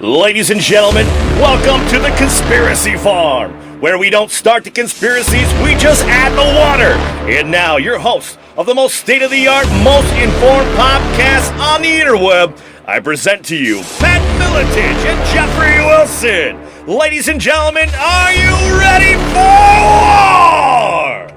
Ladies and gentlemen, welcome to the Conspiracy Farm, where we don't start the conspiracies, we just add the water. And now, your host of the most state-of-the-art, most informed podcast on the interweb, I present to you Pat Miletich and Jeffrey Wilson. Ladies and gentlemen, are you ready for war?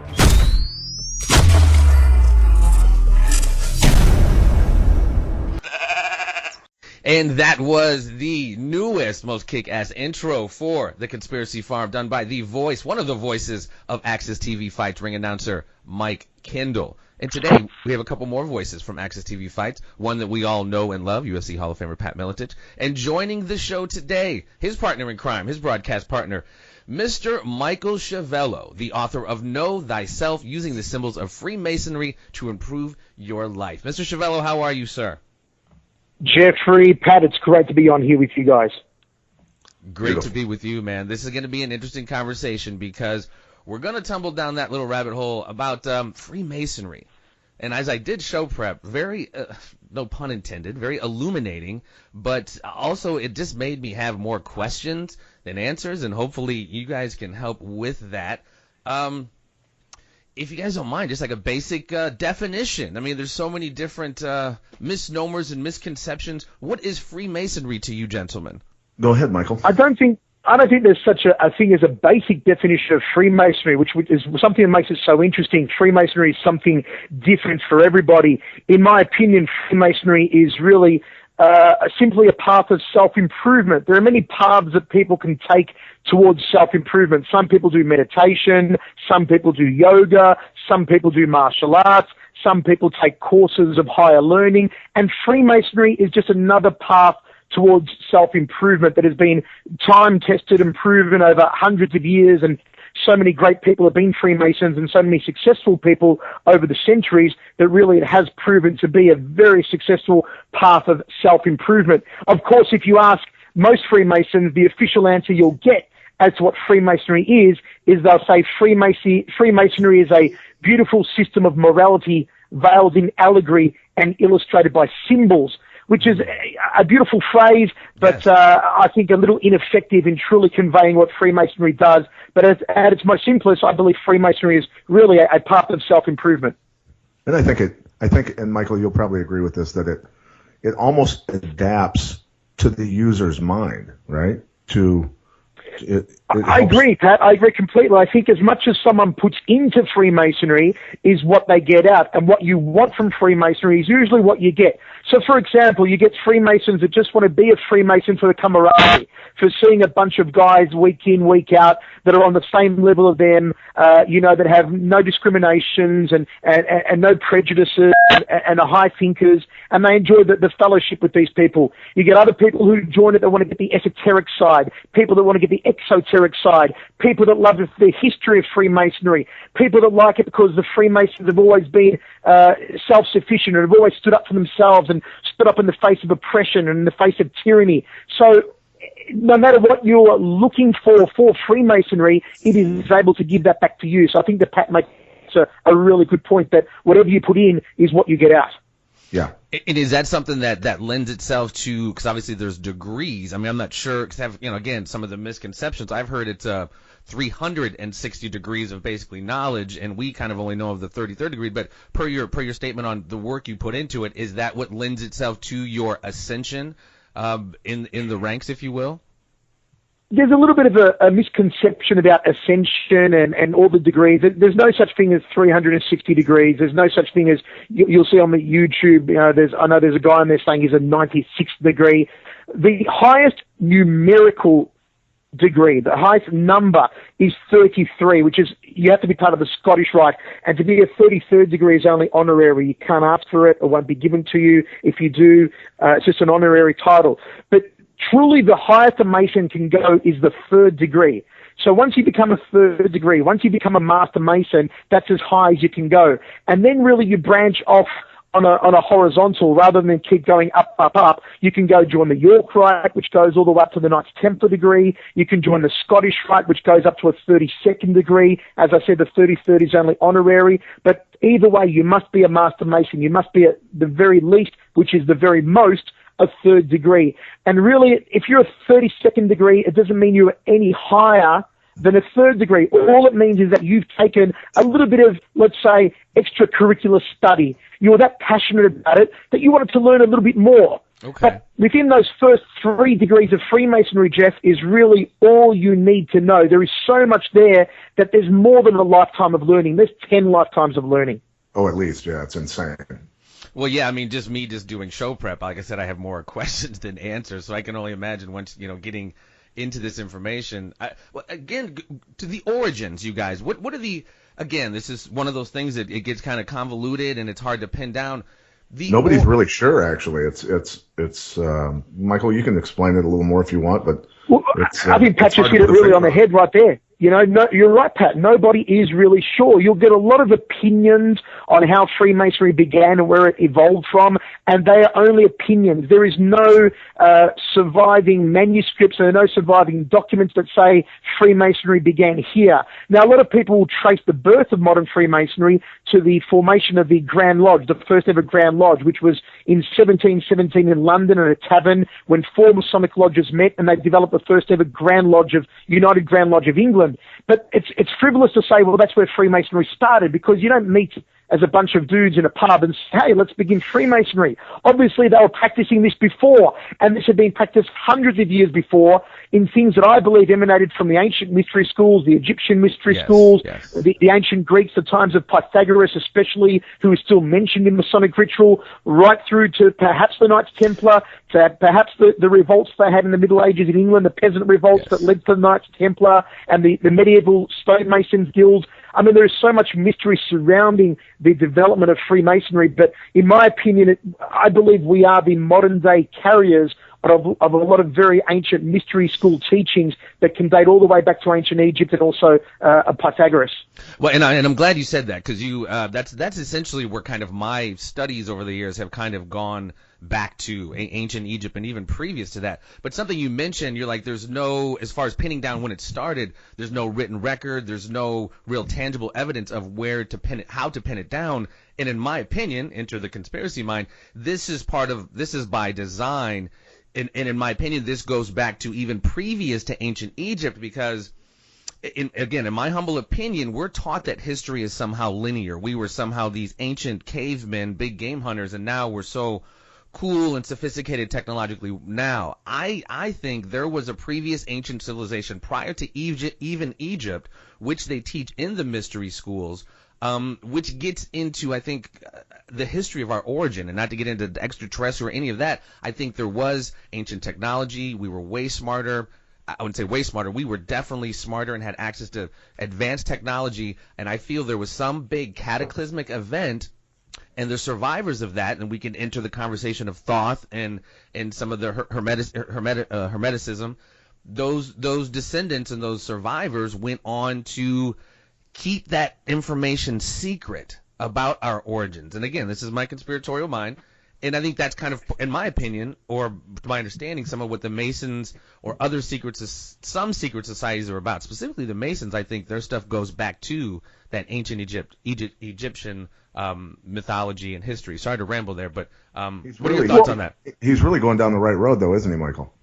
And that was the newest, most kick-ass intro for the Conspiracy Farm, done by the voice, one of the voices of AXSTV FIGHTS, ring announcer Mike Kindle. And today, we have a couple more voices from AXSTV FIGHTS, one that we all know and love, UFC Hall of Famer Pat Miletich. And joining the show today, his partner in crime, his broadcast partner, Mr. Michael Schiavello, the author of Know Thyself, Using the Symbols of Freemasonry to Improve Your Life. Mr. Schiavello, how are you, sir? Jeffrey, Pat, it's great to be on here with you guys. Great to be with you, man. This is going to be an interesting conversation because we're going to tumble down that little rabbit hole about Freemasonry. And as I did show prep, very, no pun intended, very illuminating, but also it just made me have more questions than answers, and hopefully you guys can help with that. If you guys don't mind, just like a basic definition. I mean, there's so many different misnomers and misconceptions. What is Freemasonry to you, gentlemen? Go ahead, Michael. I don't think there's such a thing as a basic definition of Freemasonry, which is something that makes it so interesting. Freemasonry is something different for everybody. In my opinion, Freemasonry is really simply a path of self-improvement. There are many paths that people can take towards self-improvement. Some people do meditation, some people do yoga, some people do martial arts, some people take courses of higher learning, and Freemasonry is just another path towards self-improvement that has been time-tested and proven over hundreds of years, and so many great people have been Freemasons and so many successful people over the centuries that really it has proven to be a very successful path of self-improvement. Of course, if you ask most Freemasons, the official answer you'll get as to what Freemasonry is they'll say Freemasonry is a beautiful system of morality veiled in allegory and illustrated by symbols, which is a beautiful phrase, but I think a little ineffective in truly conveying what Freemasonry does. But at its most simplest, I believe Freemasonry is really a path of self-improvement. And I think, and Michael, you'll probably agree with this, that it almost adapts to the user's mind, right? I agree, Pat. I agree completely. I think as much as someone puts into Freemasonry is what they get out, and what you want from Freemasonry is usually what you get. So, for example, you get Freemasons that just want to be a Freemason for the camaraderie, for seeing a bunch of guys week in, week out that are on the same level of them, that have no discriminations and no prejudices and are high thinkers, and they enjoy the fellowship with these people. You get other people who join it that want to get the esoteric side, people that want to get the exoteric side, people that love the history of Freemasonry, people that like it because the Freemasons have always been self-sufficient and have always stood up for themselves and stood up in the face of oppression and in the face of tyranny. So no matter what you're looking for Freemasonry, it is able to give that back to you. So I think that Pat makes a really good point that whatever you put in is what you get out. Yeah. And is that something that lends itself to, because obviously there's degrees. I mean, I'm not sure, because again, some of the misconceptions, I've heard it's 360 degrees of basically knowledge, and we kind of only know of the 33rd degree, but per your statement on the work you put into it, is that what lends itself to your ascension in the ranks, if you will? There's a little bit of a misconception about ascension and all the degrees. There's no such thing as 360 degrees. There's no such thing as, you'll see on the YouTube, I know there's a guy on there saying he's a 96th degree. The highest numerical degree, the highest number is 33, which is, you have to be part of the Scottish Rite, and to be a 33rd degree is only honorary. You can't ask for it, or won't be given to you. If you do, it's just an honorary title. But truly, the highest a Mason can go is the 3rd degree. So once you become a 3rd degree, once you become a Master Mason, that's as high as you can go. And then really you branch off on a horizontal, rather than keep going up, up, up. You can go join the York Rite, which goes all the way up to the Knights Templar degree. You can join the Scottish Rite, which goes up to a 32nd degree. As I said, the 33rd is only honorary. But either way, you must be a Master Mason. You must be at the very least, which is the very most, a third degree. And really, if you're a 32nd degree, it doesn't mean you're any higher than a third degree. All it means is that you've taken a little bit of, let's say, extracurricular study. You were that passionate about it that you wanted to learn a little bit more. Okay. But within those first 3 degrees of Freemasonry, Jeff, is really all you need to know. There is so much there that there's more than a lifetime of learning. There's 10 lifetimes of learning. Oh, at least, yeah, it's insane. Well, yeah, I mean, just doing show prep. Like I said, I have more questions than answers, so I can only imagine once, getting into this information. Again, to the origins, you guys, what are again, this is one of those things that it gets kind of convoluted and it's hard to pin down. Nobody's really sure, actually. It's Michael, you can explain it a little more if you want, but I think Pat just hit it really on the head right there. No, you're right, Pat. Nobody is really sure. You'll get a lot of opinions on how Freemasonry began and where it evolved from, and they are only opinions. There is no surviving manuscripts and no surviving documents that say Freemasonry began here. Now, a lot of people will trace the birth of modern Freemasonry to the formation of the Grand Lodge, the first ever Grand Lodge, which was in 1717 in London at a tavern when 4 Masonic lodges met, and they developed the first ever Grand Lodge of United Grand Lodge of England. But it's frivolous to say, well, that's where Freemasonry started, because you don't meet as a bunch of dudes in a pub and say, hey, let's begin Freemasonry. Obviously, they were practicing this before, and this had been practiced hundreds of years before in things that I believe emanated from the ancient mystery schools, the Egyptian mystery schools, the ancient Greeks, the times of Pythagoras especially, who is still mentioned in Masonic ritual, right through to perhaps the Knights Templar, to perhaps the revolts they had in the Middle Ages in England, the peasant revolts that led to the Knights Templar, and the medieval stonemasons guilds. I mean, there is so much mystery surrounding the development of Freemasonry, but in my opinion, I believe we are the modern-day carriers of a lot of very ancient mystery school teachings that can date all the way back to ancient Egypt and also Pythagoras. Well, and I'm glad you said that, because that's essentially where kind of my studies over the years have kind of gone back to ancient Egypt and even previous to that. But something you mentioned, you're like, there's no, as far as pinning down when it started, there's no written record, there's no real tangible evidence of where to pin it, how to pin it down. And in my opinion, enter the conspiracy mind, this is by design. And in my opinion, this goes back to even previous to ancient Egypt, because in my humble opinion, we're taught that history is somehow linear. We were somehow these ancient cavemen, big game hunters, and now we're so cool and sophisticated technologically now. I think there was a previous ancient civilization prior to Egypt, which they teach in the mystery schools, which gets into, I think, the history of our origin, and not to get into the extraterrestrial or any of that. I think there was ancient technology. We were way smarter. I wouldn't say way smarter. We were definitely smarter and had access to advanced technology, and I feel there was some big cataclysmic event, and the survivors of that, and we can enter the conversation of Thoth and some of the Hermeticism, those descendants and those survivors went on to keep that information secret about our origins. And again, this is my conspiratorial mind, and I think that's kind of, in my opinion, or to my understanding, some of what the Masons or other some secret societies are about. Specifically the Masons, I think their stuff goes back to that ancient Egyptian mythology and history. Sorry to ramble there, but what are your thoughts on that? He's really going down the right road, though, isn't he, Michael?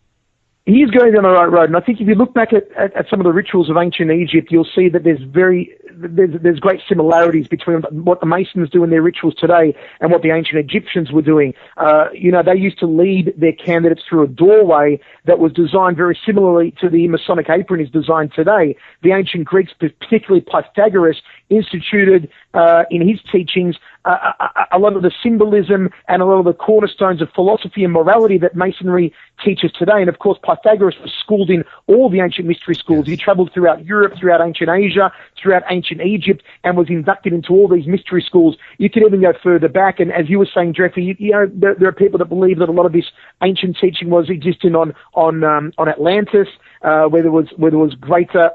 He is going down the right road, and I think if you look back at some of the rituals of ancient Egypt, you'll see that there's great similarities between what the Masons do in their rituals today and what the ancient Egyptians were doing. They used to lead their candidates through a doorway that was designed very similarly to the Masonic apron is designed today. The ancient Greeks, particularly Pythagoras, instituted in his teachings a lot of the symbolism and a lot of the cornerstones of philosophy and morality that Masonry teaches today. And of course, Pythagoras was schooled in all the ancient mystery schools. He traveled throughout Europe, throughout ancient Asia, throughout ancient Egypt, and was inducted into all these mystery schools. You could even go further back, and as you were saying, Jeffrey, there are people that believe that a lot of this ancient teaching was existing on Atlantis, where there was greater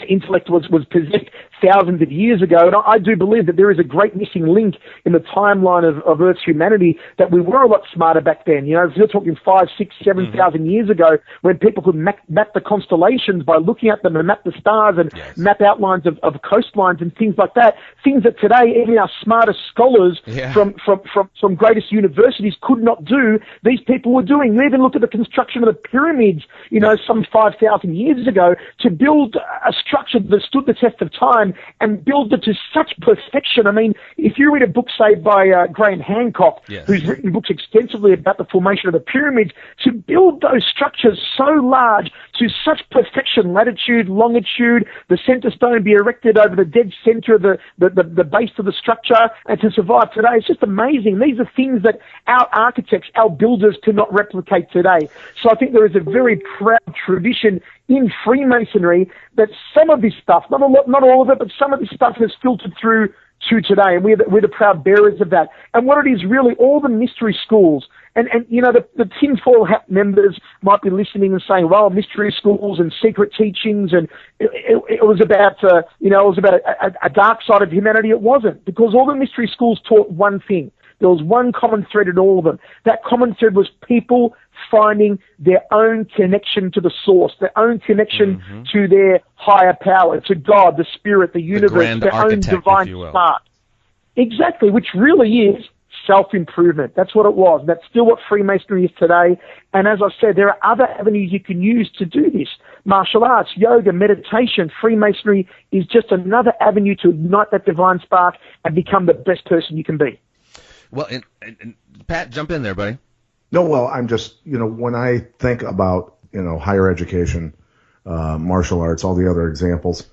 intellect was possessed thousands of years ago. And I do believe that there is a great missing link in the timeline of Earth's humanity, that we were a lot smarter back then. You know, if you're talking 5, 6, 7,000 years ago, when people could map the constellations by looking at them and map the stars and map outlines of coastlines and things like that. Things that today even our smartest scholars from greatest universities could not do. These people were doing. You even look at the construction of the pyramids, you know, some 5,000 years ago, to build a structure that stood the test of time and build it to such perfection. I mean, if you read a book, say, by Graham Hancock, who's written books extensively about the formation of the pyramids, to build those structures so large to such perfection, latitude, longitude, the center stone be erected over the dead center of the base of the structure, and to survive today, it's just amazing. These are things that our architects, our builders cannot replicate today. So I think there is a very proud tradition in Freemasonry that some of this stuff, not all of it, but some of this stuff has filtered through to today, and we're the proud bearers of that. And what it is really, all the mystery schools, and you know, the tinfoil hat members might be listening and saying, well, mystery schools and secret teachings, and it was about, a dark side of humanity. It wasn't, because all the mystery schools taught one thing. There was one common thread in all of them. That common thread was people finding their own connection to the source, their own connection to their higher power, to God, the spirit, the universe, their own divine spark. Exactly, which really is self-improvement. That's what it was. That's still what Freemasonry is today. And as I said, there are other avenues you can use to do this. Martial arts, yoga, meditation, Freemasonry is just another avenue to ignite that divine spark and become the best person you can be. Well, and Pat, jump in there, buddy. No, well, I'm just, when I think about, higher education, martial arts, all the other examples,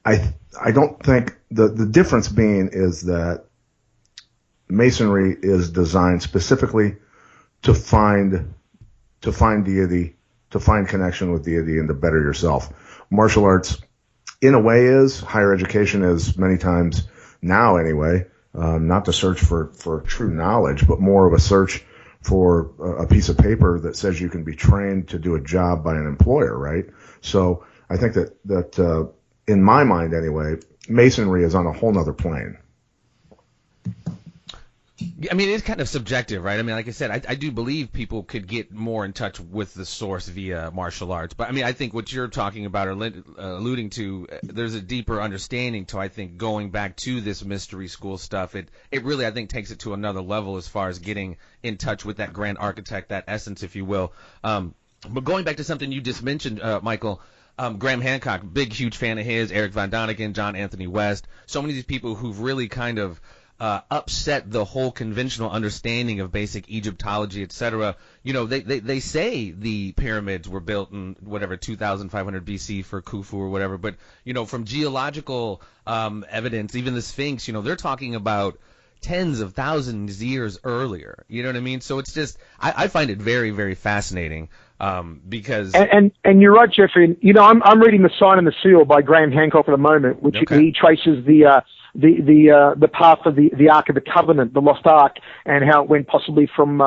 I don't think the difference being is that Masonry is designed specifically to find deity, to find connection with deity, and to better yourself. Martial arts, in a way, is higher education is many times now anyway. Not to search for true knowledge, but more of a search for a piece of paper that says you can be trained to do a job by an employer, right? So I think that in my mind anyway, Masonry is on a whole nother plane. I mean, it's kind of subjective, right? I mean, like I said, I do believe people could get more in touch with the source via martial arts. But, I mean, I think what you're talking about or alluding to, there's a deeper understanding to, I think, going back to this mystery school stuff. It really, I think, takes it to another level as far as getting in touch with that grand architect, that essence, if you will. But going back to something you just mentioned, Michael, Graham Hancock, big, huge fan of his, Eric Von Donigan, John Anthony West, so many of these people who've really kind of upset the whole conventional understanding of basic Egyptology, etc. They say the pyramids were built in whatever 2,500 BC for Khufu or whatever, but from geological evidence, even the Sphinx, they're talking about tens of thousands of years earlier. You know what I mean? So it's just I find it very, very fascinating because and you're right, Jeffrey. I'm reading The Sign and the Seal by Graham Hancock at the moment, which he traces the path of the Ark of the Covenant, the Lost Ark, and how it went possibly from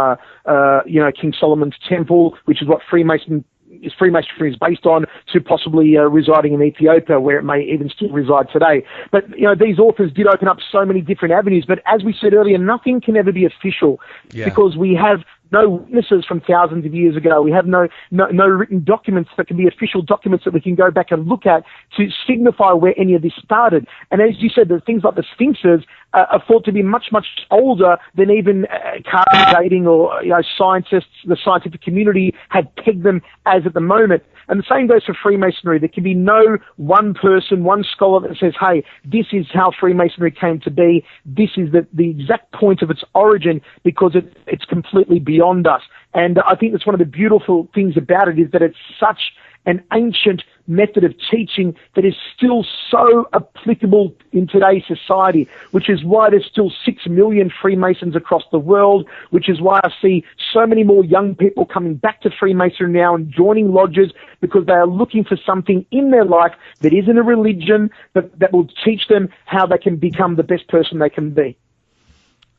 King Solomon's Temple, which is what Freemasonry is based on, to possibly residing in Ethiopia, where it may even still reside today. But these authors did open up so many different avenues. But as we said earlier, nothing can ever be official because we have no witnesses from thousands of years ago. We have no written documents that can be official documents that we can go back and look at to signify where any of this started. And as you said, the things like the Sphinxes are thought to be much, much older than even carbon dating or scientists, the scientific community had pegged them as at the moment. And the same goes for Freemasonry. There can be no one person, one scholar that says, hey, this is how Freemasonry came to be. This is the exact point of its origin, because it's completely beyond us. And I think that's one of the beautiful things about it, is that it's such an ancient method of teaching that is still so applicable in today's society, which is why there's still 6 million Freemasons across the world, which is why I see so many more young people coming back to Freemasonry now and joining lodges, because they are looking for something in their life that isn't a religion, but that will teach them how they can become the best person they can be.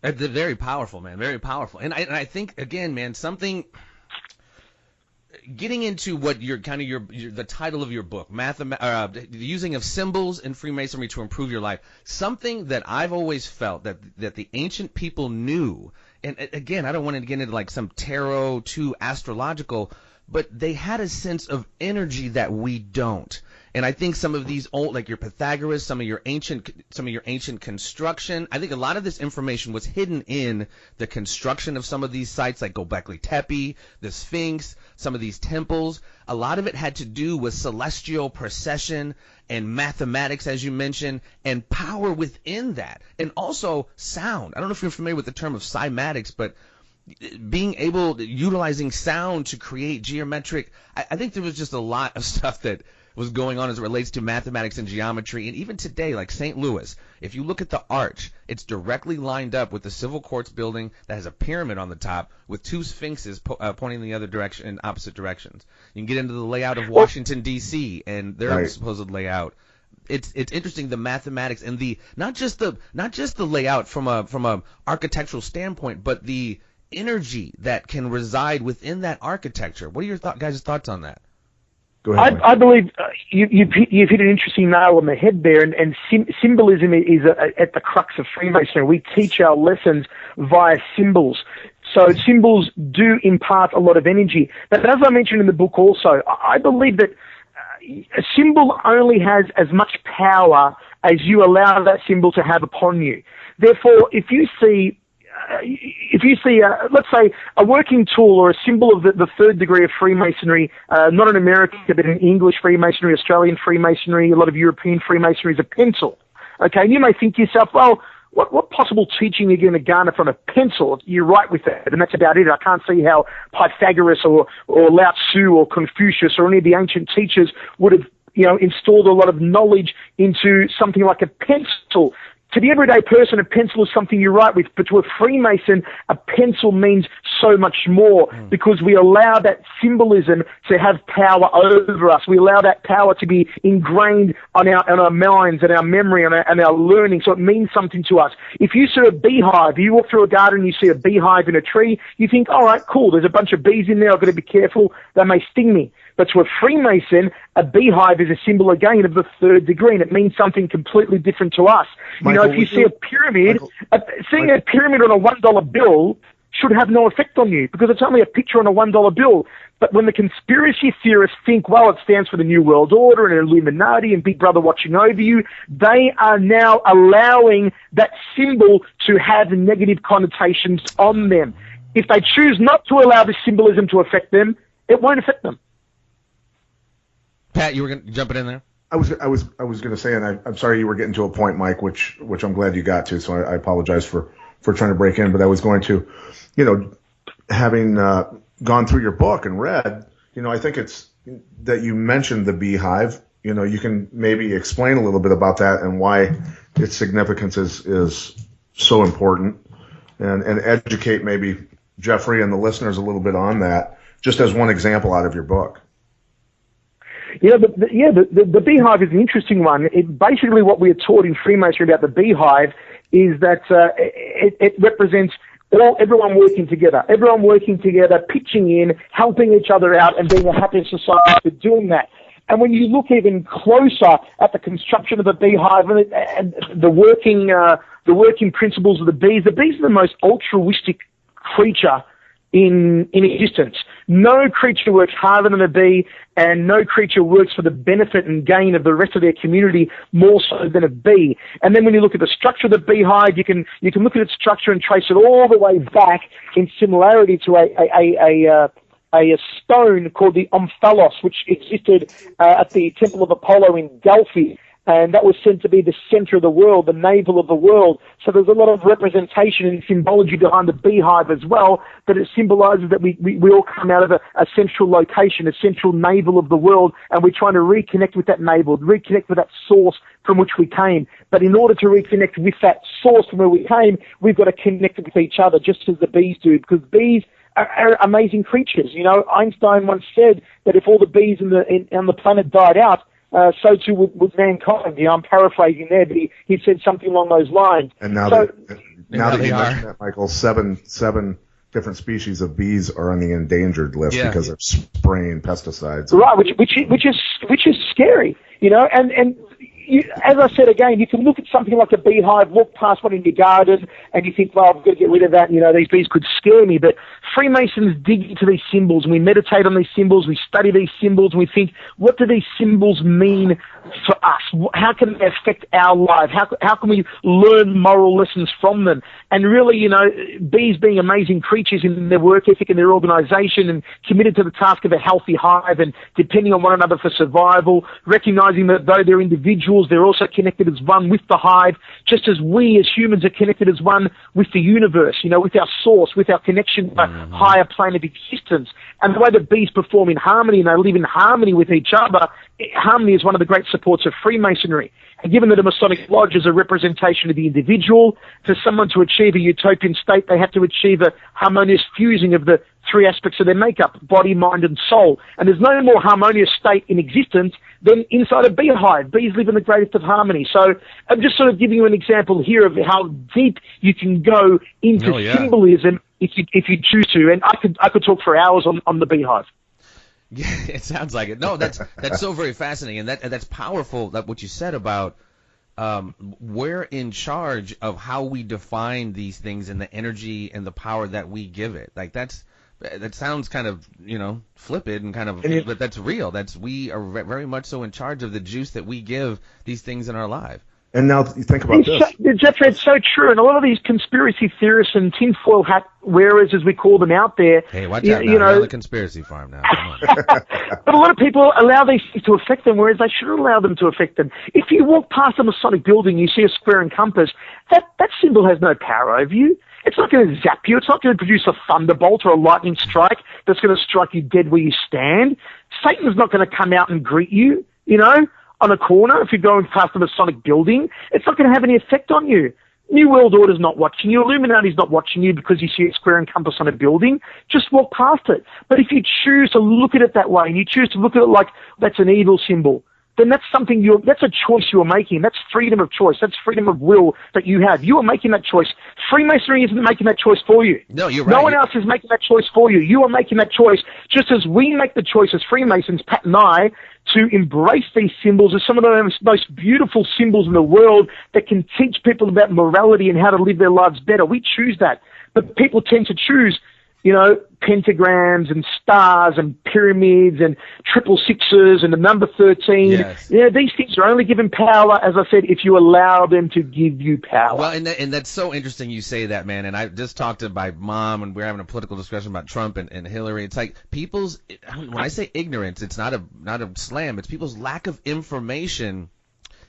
That's very powerful, man, very powerful. And I think, again, man, something... getting into what the title of your book, the using of symbols in Freemasonry to improve your life. Something that I've always felt that the ancient people knew, and again, I don't want to get into like some tarot too astrological, but they had a sense of energy that we don't. And I think some of these old, like your Pythagoras, some of your ancient construction, I think a lot of this information was hidden in the construction of some of these sites, like Göbekli Tepe, the Sphinx, some of these temples. A lot of it had to do with celestial procession and mathematics, as you mentioned, and power within that, and also sound. I don't know if you're familiar with the term of cymatics, but being able, utilizing sound to create geometric. I think there was just a lot of stuff that was going on as it relates to mathematics and geometry. And even today, like St. Louis, if you look at the arch, it's directly lined up with the civil courts building that has a pyramid on the top with two sphinxes pointing in the other direction, in opposite directions. You can get into the layout of Washington, D.C. and their supposed layout. It's interesting, the mathematics and the not just the layout from a architectural standpoint, but the energy that can reside within that architecture. What are your guys' thoughts on that? Go ahead, I believe you've hit an interesting nail on the head there, and symbolism is at the crux of Freemasonry. We teach our lessons via symbols. So symbols do impart a lot of energy. But as I mentioned in the book also, I believe that a symbol only has as much power as you allow that symbol to have upon you. Therefore, if you see, let's say, a working tool or a symbol of the third degree of Freemasonry, not in America, but in English Freemasonry, Australian Freemasonry, a lot of European Freemasonry, is a pencil. Okay, and you may think to yourself, well, what possible teaching are you going to garner from a pencil? You're right with that, and that's about it. I can't see how Pythagoras or Lao Tzu or Confucius or any of the ancient teachers would have, installed a lot of knowledge into something like a pencil. To the everyday person, a pencil is something you're right with, but to a Freemason, a pencil means so much more because we allow that symbolism to have power over us. We allow that power to be ingrained on our minds and our memory and our learning, so it means something to us. If you see a beehive, you walk through a garden and you see a beehive in a tree, you think, all right, cool, there's a bunch of bees in there, I've got to be careful, they may sting me. But to a Freemason, a beehive is a symbol, again, of the third degree, and it means something completely different to us. Michael, if you see a pyramid, seeing a pyramid on a $1 bill should have no effect on you because it's only a picture on a $1 bill. But when the conspiracy theorists think, well, it stands for the New World Order and Illuminati and Big Brother watching over you, they are now allowing that symbol to have negative connotations on them. If they choose not to allow this symbolism to affect them, it won't affect them. Pat, you were jumping in there? I was going to say, and I'm sorry you were getting to a point, Mike, which I'm glad you got to. So I apologize for trying to break in, but I was going to, having gone through your book and read, I think it's that you mentioned the Bee Hive. You can maybe explain a little bit about that and why its significance is so important, and educate maybe Jeffrey and the listeners a little bit on that, just as one example out of your book. The Bee Hive is an interesting one. Basically, what we are taught in Freemasonry about the Bee Hive is that it represents everyone working together, pitching in, helping each other out, and being a happy society for doing that. And when you look even closer at the construction of the Bee Hive and the working principles of the bees are the most altruistic creature in existence. No creature works harder than a bee, and no creature works for the benefit and gain of the rest of their community more so than a bee. And then when you look at the structure of the beehive, you can look at its structure and trace it all the way back in similarity to a stone called the omphalos, which existed at the Temple of Apollo in Delphi. And that was said to be the center of the world, the navel of the world. So there's a lot of representation and symbology behind the beehive as well, that it symbolizes that we all come out of a central location, a central navel of the world, and we're trying to reconnect with that navel, reconnect with that source from which we came. But in order to reconnect with that source from where we came, we've got to connect with each other, just as the bees do, because bees are amazing creatures. Einstein once said that if all the bees on the planet died out, so too would mankind. I'm paraphrasing there, but he said something along those lines. And now that you mention that, Michael, seven different species of bees are on the endangered list because they're spraying pesticides. Right, which is scary, and you, as I said again, you can look at something like a beehive, walk past one in your garden, and you think, well, I've got to get rid of that. These bees could scare me. But Freemasons dig into these symbols, and we meditate on these symbols, we study these symbols, and we think, what do these symbols mean for us? How can they affect our life? How can we learn moral lessons from them? And really, bees being amazing creatures in their work ethic and their organization and committed to the task of a healthy hive and depending on one another for survival, recognizing that though they're individuals, they're also connected as one with the hive, just as we as humans are connected as one with the universe, with our source, with our connection to a higher plane of existence. And the way that bees perform in harmony and they live in harmony with each other, harmony is one of the great supports of Freemasonry. And given that a Masonic Lodge is a representation of the individual, for someone to achieve a utopian state, they have to achieve a harmonious fusing of the three aspects of their makeup, body, mind, and soul. And there's no more harmonious state in existence than inside a beehive. Bees live in the greatest of harmony. So I'm just sort of giving you an example here of how deep you can go into symbolism if you choose to. And I could talk for hours on the beehive. Yeah, it sounds like it. No, that's so very fascinating, and that's powerful. That what you said about we're in charge of how we define these things and the energy and the power that we give it. Like that sounds kind of flippant and kind of, but that's real. We are very much so in charge of the juice that we give these things in our life. And now you think about this. Jeffrey, it's so true. And a lot of these conspiracy theorists and tinfoil hat wearers, as we call them out there. Hey, watch out now. You're on the conspiracy farm now. Come on. But a lot of people allow these things to affect them, whereas they shouldn't allow them to affect them. If you walk past a Masonic building, you see a square and compass, that symbol has no power over you. It's not going to zap you. It's not going to produce a thunderbolt or a lightning strike that's going to strike you dead where you stand. Satan's not going to come out and greet you, on a corner if you're going past a Masonic building. It's not going to have any effect on you. New World Order's not watching you. Illuminati's not watching you because you see a square and compass on a building. Just walk past it. But if you choose to look at it that way and you choose to look at it like that's an evil symbol, then that's that's a choice you're making. That's freedom of choice. That's freedom of will that you have. You are making that choice. Freemasonry isn't making that choice for you. No, you're right. No one else is making that choice for you. You are making that choice just as we make the choice as Freemasons, Pat and I, to embrace these symbols as some of the most beautiful symbols in the world that can teach people about morality and how to live their lives better. We choose that. But people tend to choose, pentagrams and stars and pyramids and 666s and the number 13. Yes. These things are only given power, as I said, if you allow them to give you power. Well, and that's so interesting you say that, man. And I just talked to my mom, and we're having a political discussion about Trump and Hillary. It's like when I say ignorance, it's not a slam. It's people's lack of information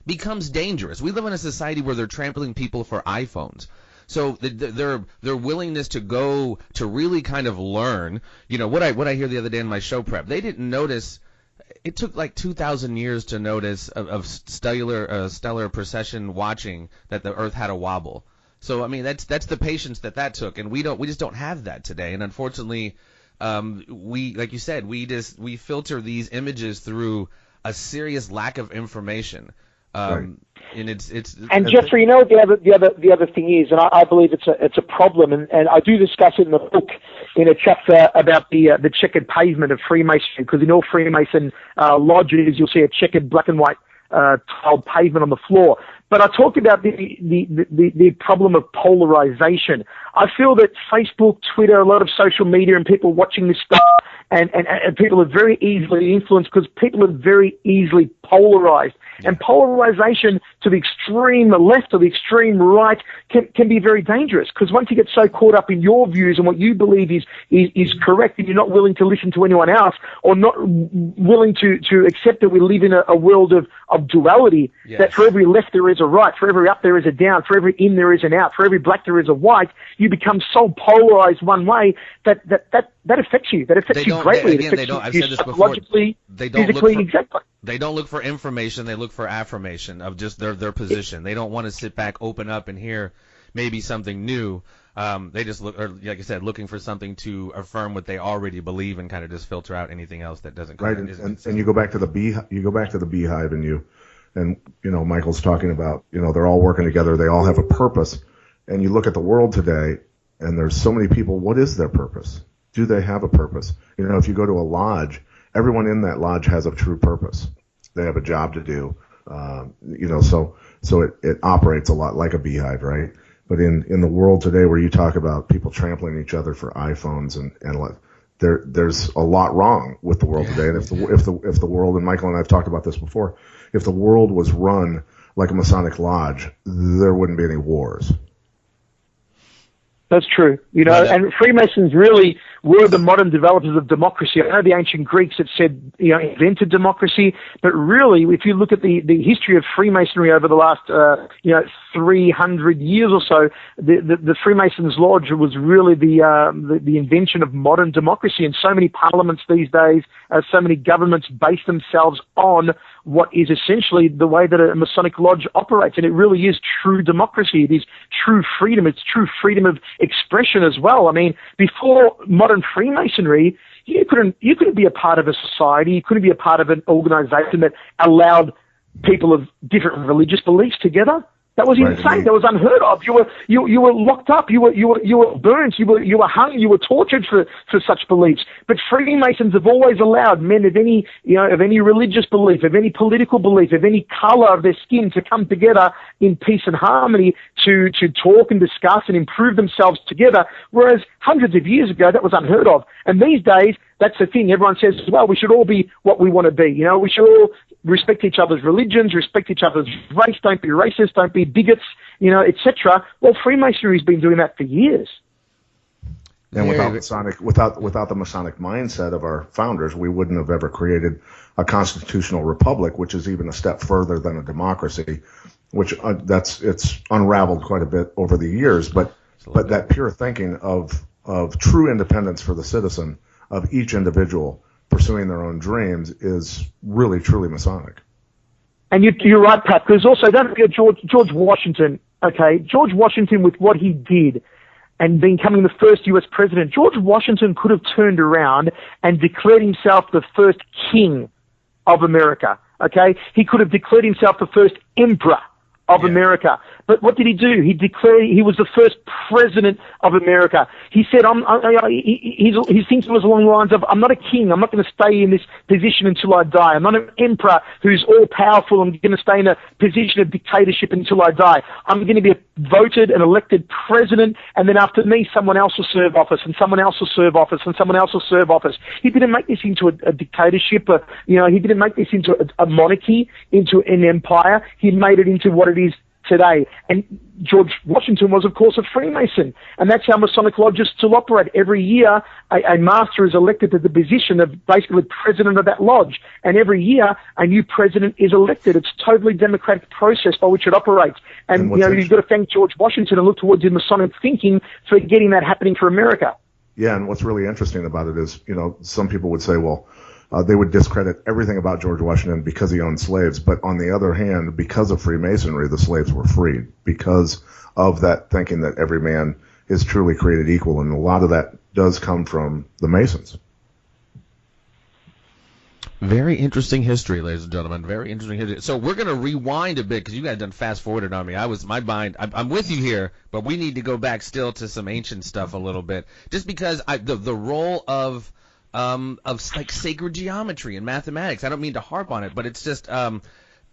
becomes dangerous. We live in a society where they're trampling people for iPhones. So their willingness to go to really kind of learn, what I hear the other day in my show prep, they didn't notice. It took like 2,000 years to notice of stellar precession watching that the Earth had a wobble. So I mean that's the patience that took, and we just don't have that today. And unfortunately, we, like you said, we filter these images through a serious lack of information. Right. And Jeffrey, what the other thing is, and I believe it's a problem, and I do discuss it in the book in a chapter about the checkered pavement of Freemasonry, because in all Freemason lodges you'll see a checkered black and white tiled pavement on the floor. But I talk about the problem of polarization. I feel that Facebook, Twitter, a lot of social media, and people watching this stuff, and people are very easily influenced because people are very easily polarized. And polarization to the extreme left or the extreme right can be very dangerous, because once you get so caught up in your views and what you believe is correct, and you're not willing to listen to anyone else, or not willing to accept that we live in a world of duality, that for every left there is a right, for every up there is a down, for every in there is an out, for every black there is a white, you become so polarized one way that affects you. That affects you greatly. I've said this before. Physically, exactly. They don't look for information. They look for affirmation of just their position. They don't want to sit back, open up, and hear maybe something new. They just look, or like I said, looking for something to affirm what they already believe, and kind of just filter out anything else that doesn't. Right, and you go back to the beehive, and Michael's talking about, they're all working together. They all have a purpose, and you look at the world today, And there's so many people. What is their purpose? Do they have a purpose? You know, if you go to a lodge, everyone in that lodge has a true purpose. They have a job to do. You know, so it operates a lot like a beehive, right? But in the world today, where you talk about people trampling each other for iPhones and there's a lot wrong with the world today. And if the world, and Michael and I have talked about this before, if the world was run like a Masonic lodge, there wouldn't be any wars. That's true. You know, and Freemasons really were the modern developers of democracy. I know the ancient Greeks had said, you know, invented democracy, but really, if you look at the history of Freemasonry over the last, 300 years or so, the Freemasons Lodge was really the invention of modern democracy. And so many parliaments these days, so many governments base themselves on what is essentially the way that a Masonic Lodge operates. And it really is true democracy. It is true freedom. It's true freedom of expression as well. I mean, before modern Freemasonry, you couldn't be a part of a society. You couldn't be a part of an organization that allowed people of different religious beliefs together. That was insane. That was unheard of. You were locked up. You were burnt. You were hung. You were tortured for such beliefs. But Freemasons have always allowed men of any religious belief, of any political belief, of any color of their skin to come together in peace and harmony to talk and discuss and improve themselves together. Whereas hundreds of years ago, that was unheard of. And these days, that's the thing. Everyone says, well, we should all be what we want to be. You know, we should all respect each other's religions, respect each other's race, don't be racist, don't be bigots, you know, etc. Well, Freemasonry's been doing that for years. And without the Masonic mindset of our founders, we wouldn't have ever created a constitutional republic, which is even a step further than a democracy, which it's unraveled quite a bit over the years. But that pure thinking of true independence for the citizen, of each individual pursuing their own dreams, is really, truly Masonic. And you're right, Pat, because also don't forget George Washington, okay? George Washington, with what he did and becoming the first U.S. president, George Washington could have turned around and declared himself the first king of America, okay? He could have declared himself the first emperor of America. But what did he do? He declared he was the first president of America. He said, his thinking was along the lines of, I'm not a king. I'm not going to stay in this position until I die. I'm not an emperor who's all-powerful. I'm going to stay in a position of dictatorship until I die. I'm going to be a voted and elected president, and then after me, someone else will serve office, and someone else will serve office, and someone else will serve office. He didn't make this into a dictatorship. He didn't make this into a monarchy, into an empire. He made it into what it is today. And George Washington was, of course, a Freemason. And that's how Masonic lodges still operate. Every year, a master is elected to the position of basically president of that lodge. And every year, a new president is elected. It's a totally democratic process by which it operates. And you've got to thank George Washington and look towards his Masonic thinking for getting that happening for America. Yeah, and what's really interesting about it is, some people would say, well, they would discredit everything about George Washington because he owned slaves. But on the other hand, because of Freemasonry, the slaves were freed because of that thinking that every man is truly created equal. And a lot of that does come from the Masons. Very interesting history, ladies and gentlemen. Very interesting history. So we're going to rewind a bit because you guys done fast forwarded on me. I'm with you here, but we need to go back still to some ancient stuff a little bit, just because the role of like sacred geometry and mathematics. I don't mean to harp on it, but it's just in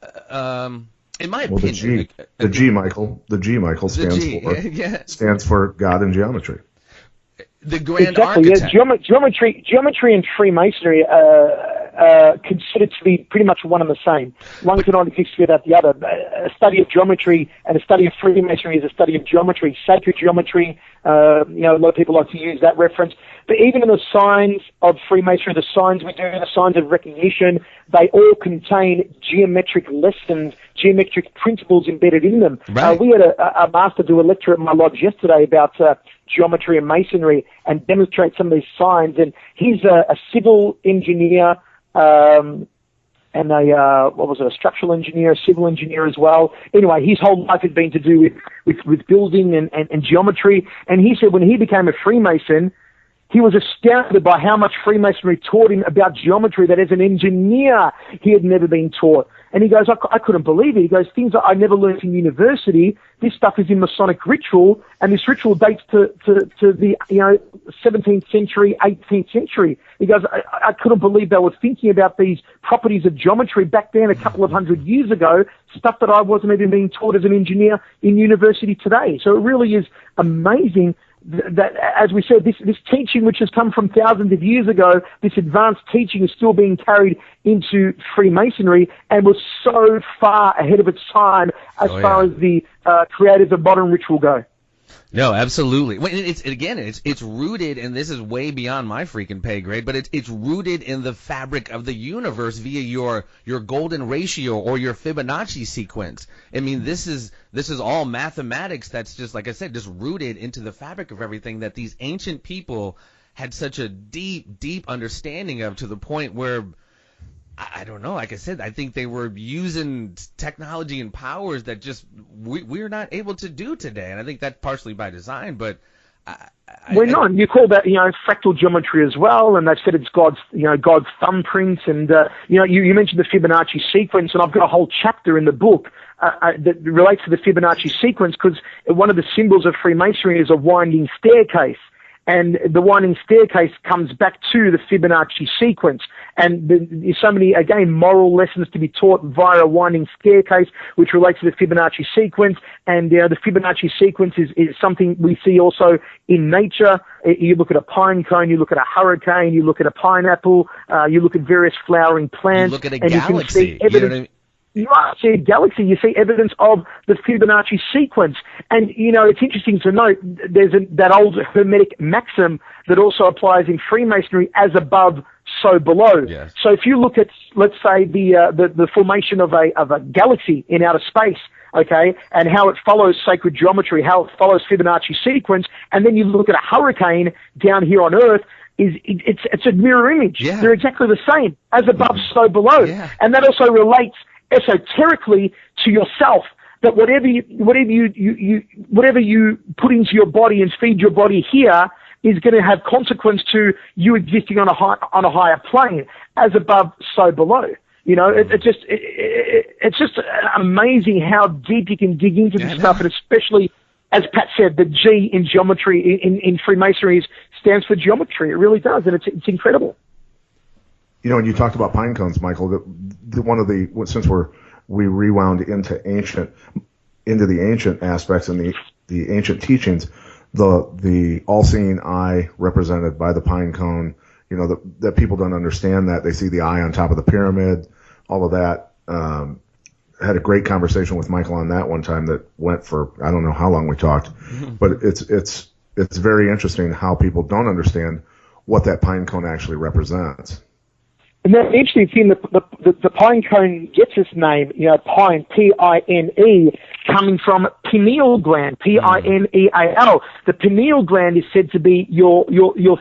my opinion, the G, Michael stands for God in geometry. The grand architect. Yeah. Geometry and Freemasonry are considered to be pretty much one and the same. One cannot exist without the other. A study of geometry and a study of Freemasonry is a study of geometry, sacred geometry. A lot of people like to use that reference. But even in the signs of Freemasonry, the signs we do, the signs of recognition, they all contain geometric lessons, geometric principles embedded in them. Right. We had a master do a lecture at my lodge yesterday about geometry and masonry and demonstrate some of these signs. And he's a civil engineer and a structural engineer, a civil engineer as well. Anyway, his whole life had been to do with building and geometry. And he said when he became a Freemason, he was astounded by how much Freemasonry taught him about geometry that as an engineer he had never been taught. And he goes, I couldn't believe it. He goes, things that I never learned in university, this stuff is in Masonic ritual, and this ritual dates to the 17th century, 18th century. He goes, I couldn't believe they were thinking about these properties of geometry back then a couple of hundred years ago, stuff that I wasn't even being taught as an engineer in university today. So it really is amazing that, as we said, this teaching which has come from thousands of years ago, this advanced teaching is still being carried into Freemasonry and was so far ahead of its time as far as the creators of modern ritual go. No, absolutely. It's rooted, and this is way beyond my freaking pay grade, but it's rooted in the fabric of the universe via your golden ratio or your Fibonacci sequence. I mean, this is all mathematics that's just, like I said, just rooted into the fabric of everything that these ancient people had such a deep, deep understanding of, to the point where, I don't know, like I said, I think they were using technology and powers that just we're not able to do today. And I think that's partially by design, but we're not. You call that, fractal geometry as well, and they've said it's God's thumbprint. And, you mentioned the Fibonacci sequence, and I've got a whole chapter in the book that relates to the Fibonacci sequence, because one of the symbols of Freemasonry is a winding staircase. And the winding staircase comes back to the Fibonacci sequence. And there's so many, again, moral lessons to be taught via a winding staircase, which relates to the Fibonacci sequence. And the Fibonacci sequence is something we see also in nature. You look at a pine cone, you look at a hurricane, you look at a pineapple, you look at various flowering plants. You look at a galaxy. You know what I mean? You see a galaxy, you see evidence of the Fibonacci sequence. And, it's interesting to note, there's that old Hermetic maxim that also applies in Freemasonry: as above, so below. Yes. So if you look at, let's say, the formation of a galaxy in outer space, okay, and how it follows sacred geometry, how it follows Fibonacci sequence, and then you look at a hurricane down here on Earth, it's a mirror image. Yeah. They're exactly the same. As above, so below. Yeah. And that also relates esoterically to yourself, that whatever you put into your body and feed your body here is going to have consequence to you existing on a higher plane. As above, so below. It's just amazing how deep you can dig into this stuff, and especially, as Pat said, the G in geometry in Freemasonry stands for geometry. It really does, and it's incredible. And you talked about pine cones, Michael. Since we rewound into the ancient aspects and the ancient teachings, the all-seeing eye represented by the pine cone. That people don't understand that. They see the eye on top of the pyramid, all of that. Had a great conversation with Michael on that one time that went for, I don't know how long we talked, but it's very interesting how people don't understand what that pine cone actually represents. And the interesting thing, the pine cone gets its name, pine, P-I-N-E, coming from pineal gland, P-I-N-E-A-L. The pineal gland is said to be your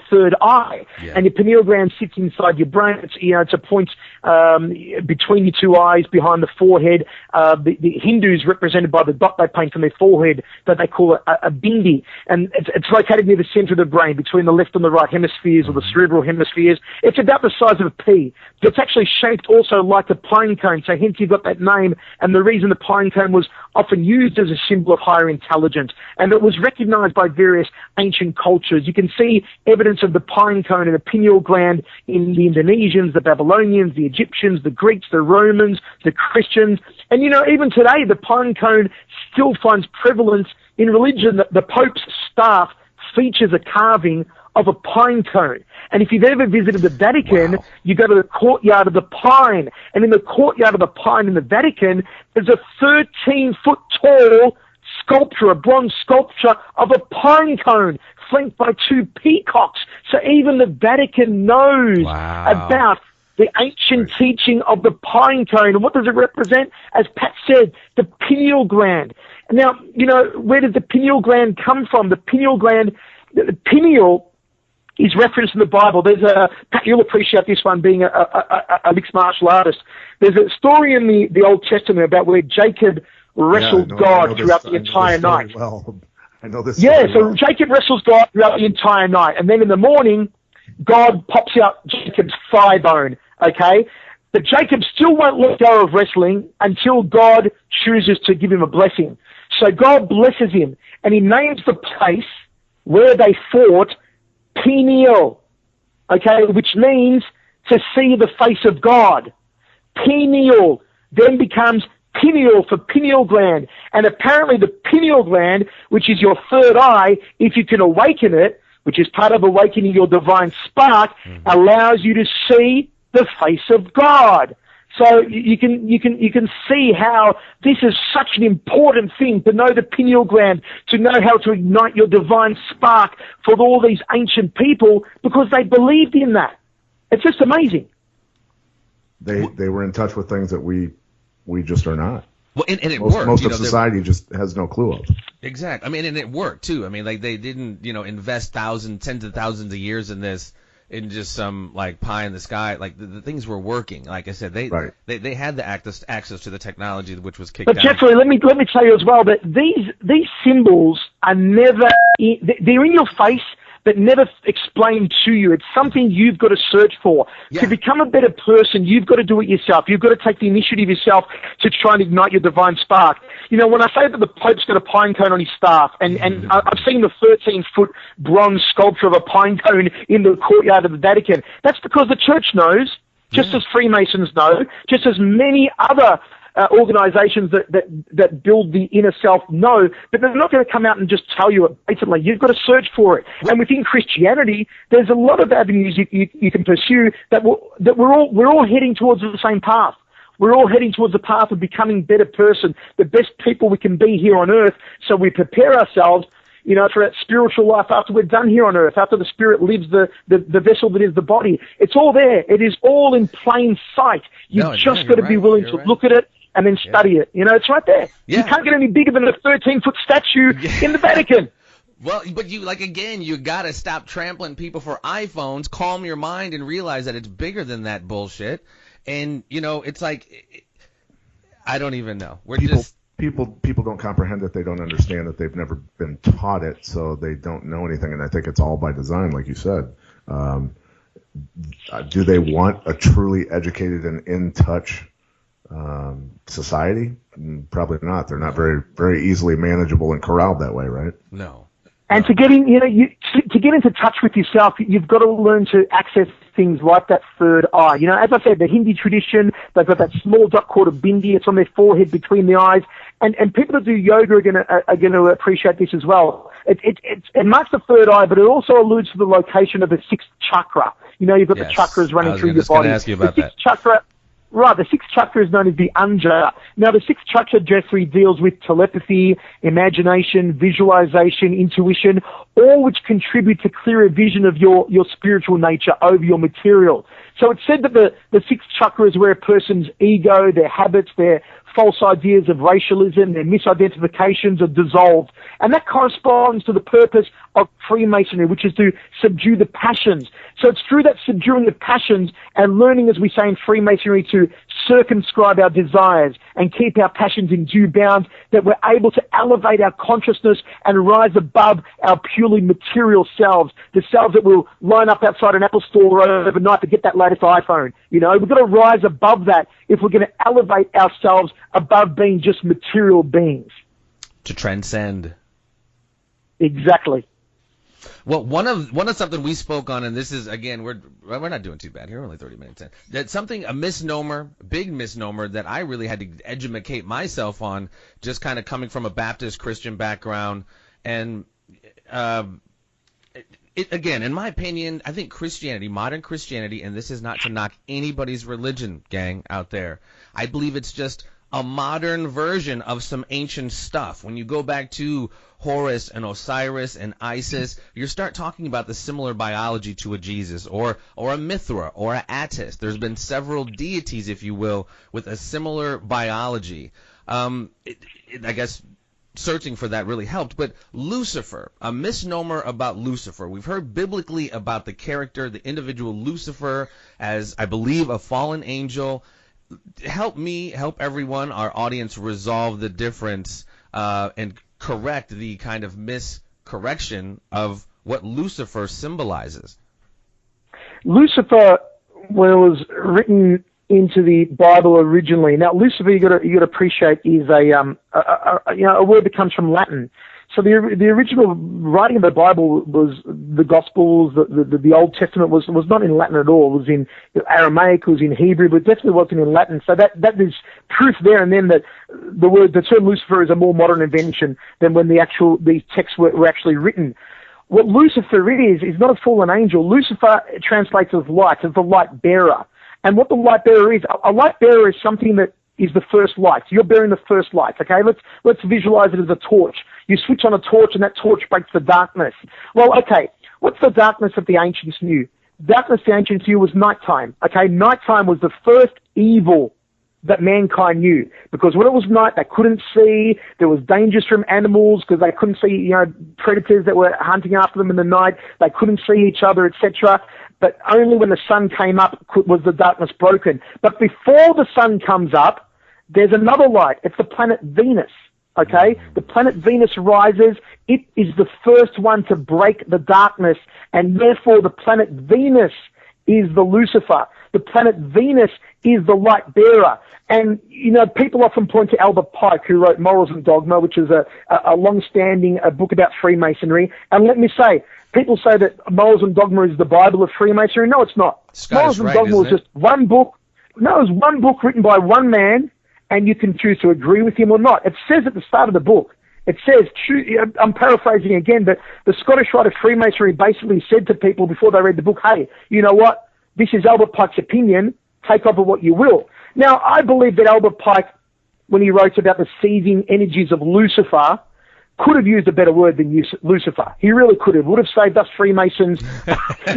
third eye, and your pineal gland sits inside your brain. It's a point between your two eyes, behind the forehead. The Hindus, represented by the dot they paint on their forehead, that they call a bindi, and it's located near the center of the brain, between the left and the right hemispheres, or the cerebral hemispheres. It's about the size of a pea. It's actually shaped also like a pine cone, so hence you've got that name. And the reason the pine cone was often used as a symbol of higher intelligence, and it was recognized by various ancient cultures. You can see evidence of the pine cone and the pineal gland in the Indonesians, the Babylonians, the Egyptians, the Greeks, the Romans, the Christians. And, even today, the pine cone still finds prevalence in religion. The Pope's staff features a carving of a pine cone. And if you've ever visited the Vatican, you go to the courtyard of the pine. And in the courtyard of the pine in the Vatican, there's a 13-foot tall sculpture, a bronze sculpture of a pine cone, flanked by two peacocks. So even the Vatican knows about the ancient teaching of the pine cone. And what does it represent? As Pat said, the pineal gland. Now, where did the pineal gland come from? The pineal gland, the pineal is referenced in the Bible. There's Pat, you'll appreciate this one, being a mixed martial artist. There's a story in the Old Testament about where Jacob wrestled God throughout the entire night. Well, I know this. Yeah, so Jacob wrestles God throughout the entire night, and then in the morning, God pops out Jacob's thigh bone. Okay, But Jacob still won't let go of wrestling until God chooses to give him a blessing. So God blesses him, and he names the place where they fought Pineal, okay, which means to see the face of God. Pineal then becomes pineal for pineal gland. And apparently the pineal gland, which is your third eye, if you can awaken it, which is part of awakening your divine spark, allows you to see the face of God. So you can see how this is such an important thing, to know the pineal gland, to know how to ignite your divine spark for all these ancient people, because they believed in that. It's just amazing. They were in touch with things that we just are not. Well, and it most, worked. Most of society just has no clue of. Exactly. I mean, and it worked too. I mean, like they didn't, invest tens of thousands of years in this, in just some like pie in the sky. Like the things were working. Like I said, they had the access to the technology which was kicked out. But Jeffrey, let me tell you as well that these symbols are never they're in your face, but never explained to you. It's something you've got to search for. Yeah. To become a better person, you've got to do it yourself. You've got to take the initiative yourself to try and ignite your divine spark. When I say that the Pope's got a pine cone on his staff, and I've seen the 13-foot bronze sculpture of a pine cone in the courtyard of the Vatican, that's because the Church knows, just as Freemasons know, just as many other organizations that build the inner self know, but they're not going to come out and just tell you it blatantly. You've got to search for it. And within Christianity, there's a lot of avenues you can pursue that we're all heading towards the same path. We're all heading towards the path of becoming a better person, the best people we can be here on earth, so we prepare ourselves for that spiritual life after we're done here on earth, after the spirit leaves the vessel that is the body. It's all there. It is all in plain sight. You've just got to be willing to look at it and then study it. It's right there. Yeah. You can't get any bigger than a 13-foot statue in the Vatican. Well, but you got to stop trampling people for iPhones, calm your mind, and realize that it's bigger than that bullshit. And, it's like, I don't even know. People don't comprehend it. They don't understand it. They've never been taught it, so they don't know anything. And I think it's all by design, like you said. Do they want a truly educated and in touch society? Probably not. They're not very, very easily manageable and corralled that way, right? No. And to get in, to get into touch with yourself, you've got to learn to access things like that third eye. As I said, the Hindi tradition, they've got that small dot called a bindi. It's on their forehead between the eyes. And people that do yoga are going to appreciate this as well. It marks the third eye, but it also alludes to the location of the sixth chakra. You've got the chakras running through your body. I was just going to ask you about that. Chakra. Right, the sixth chakra is known as the Anja. Now, the sixth chakra, Jeffrey, deals with telepathy, imagination, visualization, intuition, all which contribute to clearer vision of your spiritual nature over your material. So it's said that the sixth chakra is where a person's ego, their habits, their false ideas of racialism, their misidentifications are dissolved. And that corresponds to the purpose of Freemasonry, which is to subdue the passions. So it's through that subduing the passions and learning, as we say in Freemasonry, to circumscribe our desires and keep our passions in due bounds, that we're able to elevate our consciousness and rise above our purely material selves, the selves that will line up outside an Apple store overnight to get that latest iPhone. We've got to rise above that if we're going to elevate ourselves above being just material beings. To transcend. Exactly. Well, one of something we spoke on, and this is, again, we're not doing too bad here, we're only 30 minutes in. That's a misnomer, big misnomer that I really had to educate myself on, just kind of coming from a Baptist Christian background. And again, in my opinion, I think Christianity, modern Christianity, and this is not to knock anybody's religion, gang, out there. I believe it's just a modern version of some ancient stuff. When you go back to Horus and Osiris and Isis, you start talking about the similar biology to a Jesus or a Mithra or a Attis. There's been several deities, if you will, with a similar biology. I guess searching for that really helped. But Lucifer, a misnomer about Lucifer. We've heard biblically about the character, the individual Lucifer, as, I believe, a fallen angel. Help me, help everyone, our audience, resolve the difference and correct the kind of miscorrection of what Lucifer symbolizes. Lucifer, when it was written into the Bible originally. Now, Lucifer, you got to appreciate, is a word that comes from Latin. So the original writing of the Bible was the Gospels, the Old Testament was not in Latin at all. It was in Aramaic, it was in Hebrew, but definitely wasn't in Latin. So that is proof there and then that the term Lucifer is a more modern invention than when these texts were actually written. What Lucifer is not a fallen angel. Lucifer translates as light, as the light bearer. And what the light bearer is, a light bearer is something that is the first light. You're bearing the first light, okay? Let's visualize it as a torch. You switch on a torch and that torch breaks the darkness. Well, okay, what's the darkness that the ancients knew? Darkness the ancients knew was nighttime, okay? Nighttime was the first evil that mankind knew, because when it was night, they couldn't see. There was dangers from animals because they couldn't see, predators that were hunting after them in the night. They couldn't see each other, etc. But only when the sun came up was the darkness broken. But before the sun comes up, there's another light. It's the planet Venus. Okay? The planet Venus rises. It is the first one to break the darkness, and therefore the planet Venus is the Lucifer. The planet Venus is the light bearer. And, people often point to Albert Pike, who wrote Morals and Dogma, which is a long-standing book about Freemasonry. And let me say, people say that Morals and Dogma is the Bible of Freemasonry. No, it's not. Scott, Morals and Dogma was just one book. No, it was one book written by one man, and you can choose to agree with him or not. It says at the start of the book, it says, I'm paraphrasing again, but the Scottish writer Freemasonry basically said to people before they read the book, hey, you know what? This is Albert Pike's opinion. Take of it what you will. Now, I believe that Albert Pike, when he wrote about the seething energies of Lucifer, could have used a better word than Lucifer. He really could have. Would have saved us Freemasons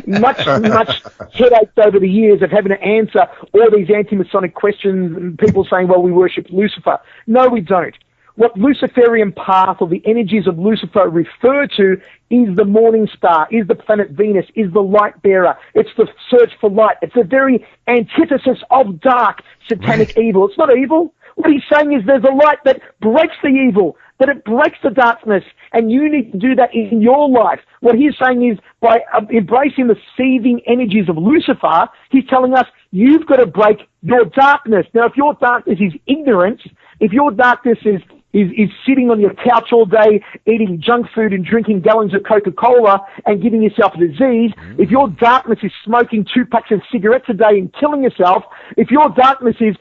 much headaches over the years of having to answer all these anti-Masonic questions and people saying, well, we worship Lucifer. No, we don't. What Luciferian path or the energies of Lucifer refer to is the morning star, is the planet Venus, is the light bearer. It's the search for light. It's the very antithesis of dark, satanic evil. It's not evil. What he's saying is there's a light that breaks the evil, that it breaks the darkness, and you need to do that in your life. What he's saying is by embracing the seething energies of Lucifer, he's telling us you've got to break your darkness. Now, if your darkness is ignorance, if your darkness is sitting on your couch all day eating junk food and drinking gallons of Coca-Cola and giving yourself a disease, if your darkness is smoking 2 packs of cigarettes a day and killing yourself, if your darkness is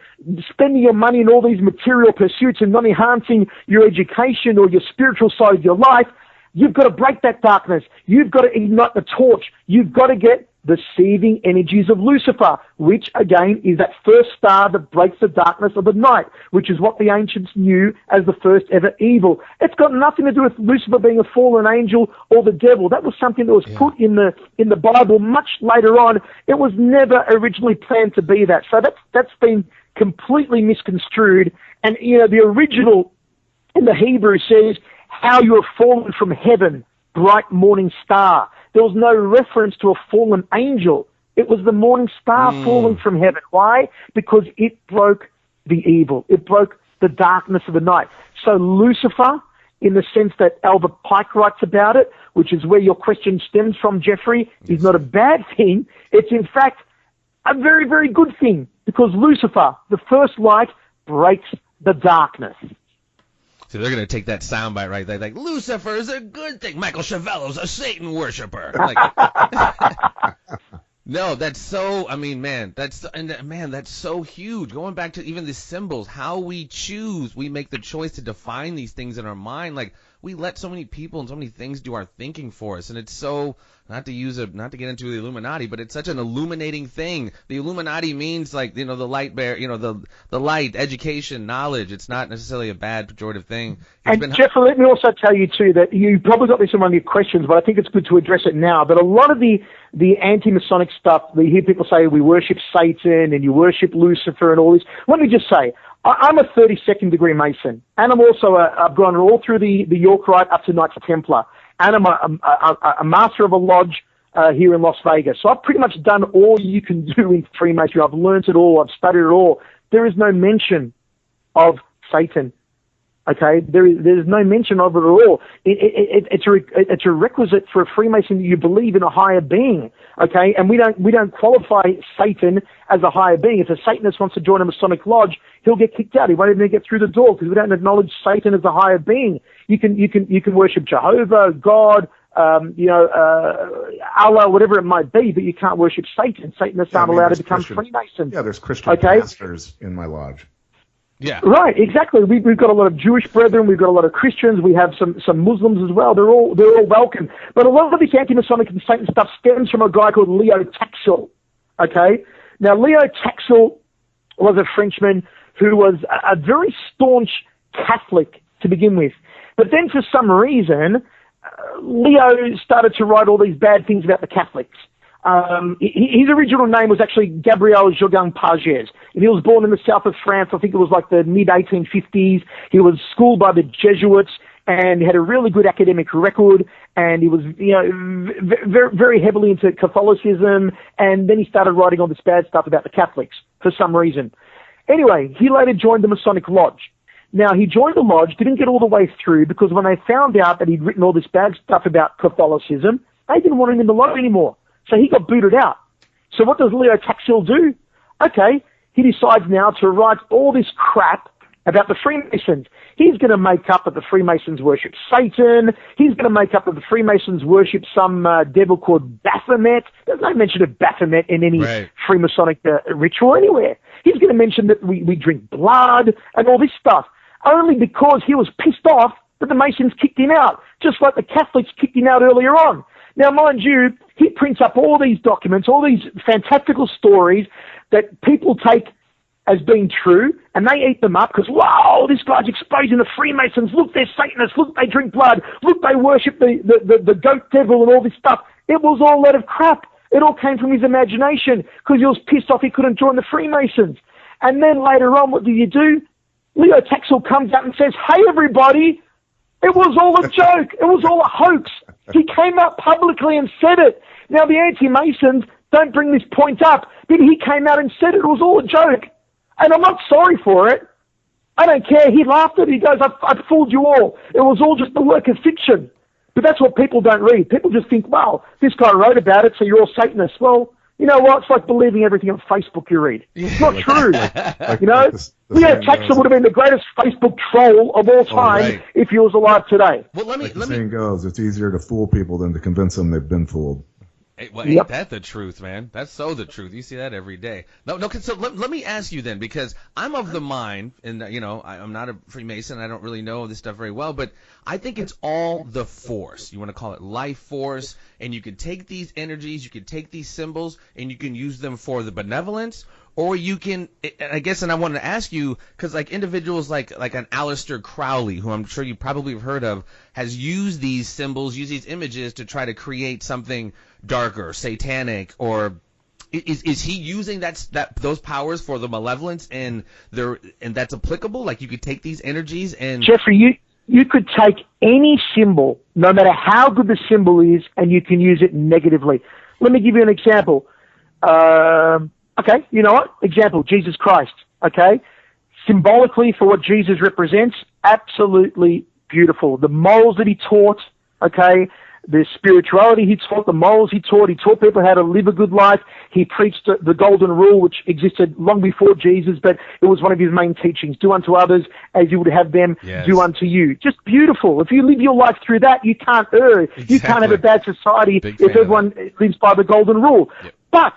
spending your money in all these material pursuits and not enhancing your education or your spiritual side of your life, you've got to break that darkness. You've got to ignite the torch. You've got to get the seething energies of Lucifer, which again is that first star that breaks the darkness of the night, which is what the ancients knew as the first ever evil. It's got nothing to do with Lucifer being a fallen angel or the devil. That was something that was put in the Bible much later on. It was never originally planned to be that. So that's been completely misconstrued. And the original in the Hebrew says, how you have fallen from heaven, bright morning star. There was no reference to a fallen angel. It was the morning star falling from heaven. Why? Because it broke the evil. It broke the darkness of the night. So Lucifer, in the sense that Albert Pike writes about it, which is where your question stems from, Jeffrey, is not a bad thing. It's in fact a very, very good thing, because Lucifer, the first light, breaks the darkness. So they're going to take that soundbite right there. Like, Lucifer is a good thing. Michael Schiavello's a Satan worshiper. Like, no, that's so, that's so huge. Going back to even the symbols, how we choose, we make the choice to define these things in our mind. Like, we let so many people and so many things do our thinking for us. And it's so, not to get into the Illuminati, but it's such an illuminating thing. The Illuminati means the light bear, the light, education, knowledge. It's not necessarily a bad pejorative thing. Jeffrey, let me also tell you too that you probably got this in one of your questions, but I think it's good to address it now. But a lot of the anti-Masonic stuff, you hear people say we worship Satan and you worship Lucifer and all this. Let me just say, I'm a 32nd degree Mason, and I'm also I've gone all through the York Rite up to Knights Templar, and I'm a master of a lodge here in Las Vegas. So I've pretty much done all you can do in Freemasonry. I've learnt it all. I've studied it all. There is no mention of Satan Okay, there's no mention of it at all. It's a requisite for a Freemason that you believe in a higher being. Okay, and we don't qualify Satan as a higher being. If a Satanist wants to join a Masonic lodge, he'll get kicked out. He won't even get through the door because we don't acknowledge Satan as a higher being. You can worship Jehovah, God, Allah, whatever it might be, but you can't worship Satan. Satanists aren't allowed to become Freemasons. Yeah, there's Christian pastors in my lodge. Yeah. Right, exactly. We've got a lot of Jewish brethren, we've got a lot of Christians, we have some Muslims as well. They're all welcome. But a lot of this anti-Masonic and Satan stuff stems from a guy called Leo Taxil. Okay? Now, Leo Taxil was a Frenchman who was a very staunch Catholic to begin with. But then for some reason, Leo started to write all these bad things about the Catholics. His original name was actually Gabriel Jogan Pages, and he was born in the south of France. I think it was like the mid-1850s. He was schooled by the Jesuits, and he had a really good academic record, and he was, very, very heavily into Catholicism, and then he started writing all this bad stuff about the Catholics for some reason. Anyway, he later joined the Masonic Lodge. Now, he joined the lodge, didn't get all the way through, because when they found out that he'd written all this bad stuff about Catholicism, they didn't want him in the lodge anymore. So he got booted out. So what does Leo Taxil do? Okay, he decides now to write all this crap about the Freemasons. He's going to make up that the Freemasons worship Satan. He's going to make up that the Freemasons worship some devil called Baphomet. There's no mention of Baphomet in any Freemasonic ritual anywhere. He's going to mention that we drink blood and all this stuff, only because he was pissed off that the Masons kicked him out, just like the Catholics kicked him out earlier on. Now, mind you, he prints up all these documents, all these fantastical stories that people take as being true, and they eat them up because, wow, this guy's exposing the Freemasons. Look, they're Satanists. Look, they drink blood. Look, they worship the goat devil and all this stuff. It was all a lot of crap. It all came from his imagination because he was pissed off he couldn't join the Freemasons. And then later on, what do you do? Leo Taxil comes out and says, hey, everybody, it was all a joke. It was all a hoax. He came out publicly and said it. Now, the anti-Masons don't bring this point up, but he came out and said it was all a joke. And I'm not sorry for it. I don't care. He laughed at it. He goes, I fooled you all. It was all just the work of fiction. But that's what people don't read. People just think, wow, this guy wrote about it, so you're all Satanists. Well, you know what? It's like believing everything on Facebook you read. It's not true. Leo Taxil would have been the greatest Facebook troll of all time if he was alive today. Well, let me. The saying goes, it's easier to fool people than to convince them they've been fooled. Hey, well, ain't that the truth, man? That's so the truth. You see that every day. No. So let me ask you then, because I'm of the mind, and I'm not a Freemason. I don't really know this stuff very well, but I think it's all the force. You want to call it life force, and you can take these energies, you can take these symbols, and you can use them for the benevolence, or you can, I guess, and I wanted to ask you, because like individuals like an Aleister Crowley, who I'm sure you probably have heard of, has used these symbols, used these images to try to create something darker, satanic, or is he using those powers for the malevolence and that's applicable? Like you could take these energies and Jeffrey, you could take any symbol, no matter how good the symbol is, and you can use it negatively. Let me give you an example. Okay, you know what? Example, Jesus Christ, okay? Symbolically, for what Jesus represents, absolutely beautiful. The morals that he taught, okay? The spirituality he taught, the morals he taught people how to live a good life. He preached the golden rule, which existed long before Jesus, but it was one of his main teachings. Do unto others as you would have them do unto you. Just beautiful. If you live your life through that, you can't err. Exactly. You can't have a bad society if everyone lives by the golden rule. Yep. But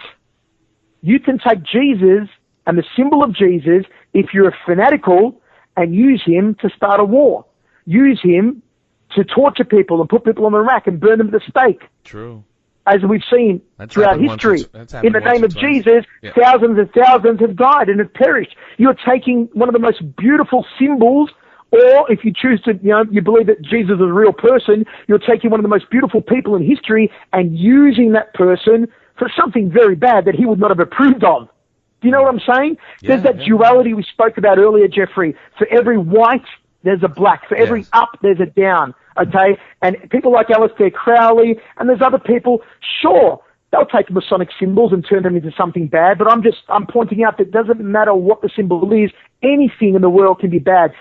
you can take Jesus and the symbol of Jesus if you're a fanatical and use him to start a war. Use him to torture people and put people on the rack and burn them at the stake. True. As we've seen throughout history. In the name of Jesus, thousands and thousands have died and have perished. You're taking one of the most beautiful symbols, or if you choose to, you believe that Jesus is a real person, you're taking one of the most beautiful people in history and using that person for something very bad that he would not have approved of. Do you know what I'm saying? There's that duality we spoke about earlier, Jeffrey. For every white, there's a black. For every up, there's a down. Okay? And people like Aleister Crowley, and there's other people, sure, they'll take Masonic symbols and turn them into something bad, but I'm pointing out that it doesn't matter what the symbol is, anything in the world can be bad.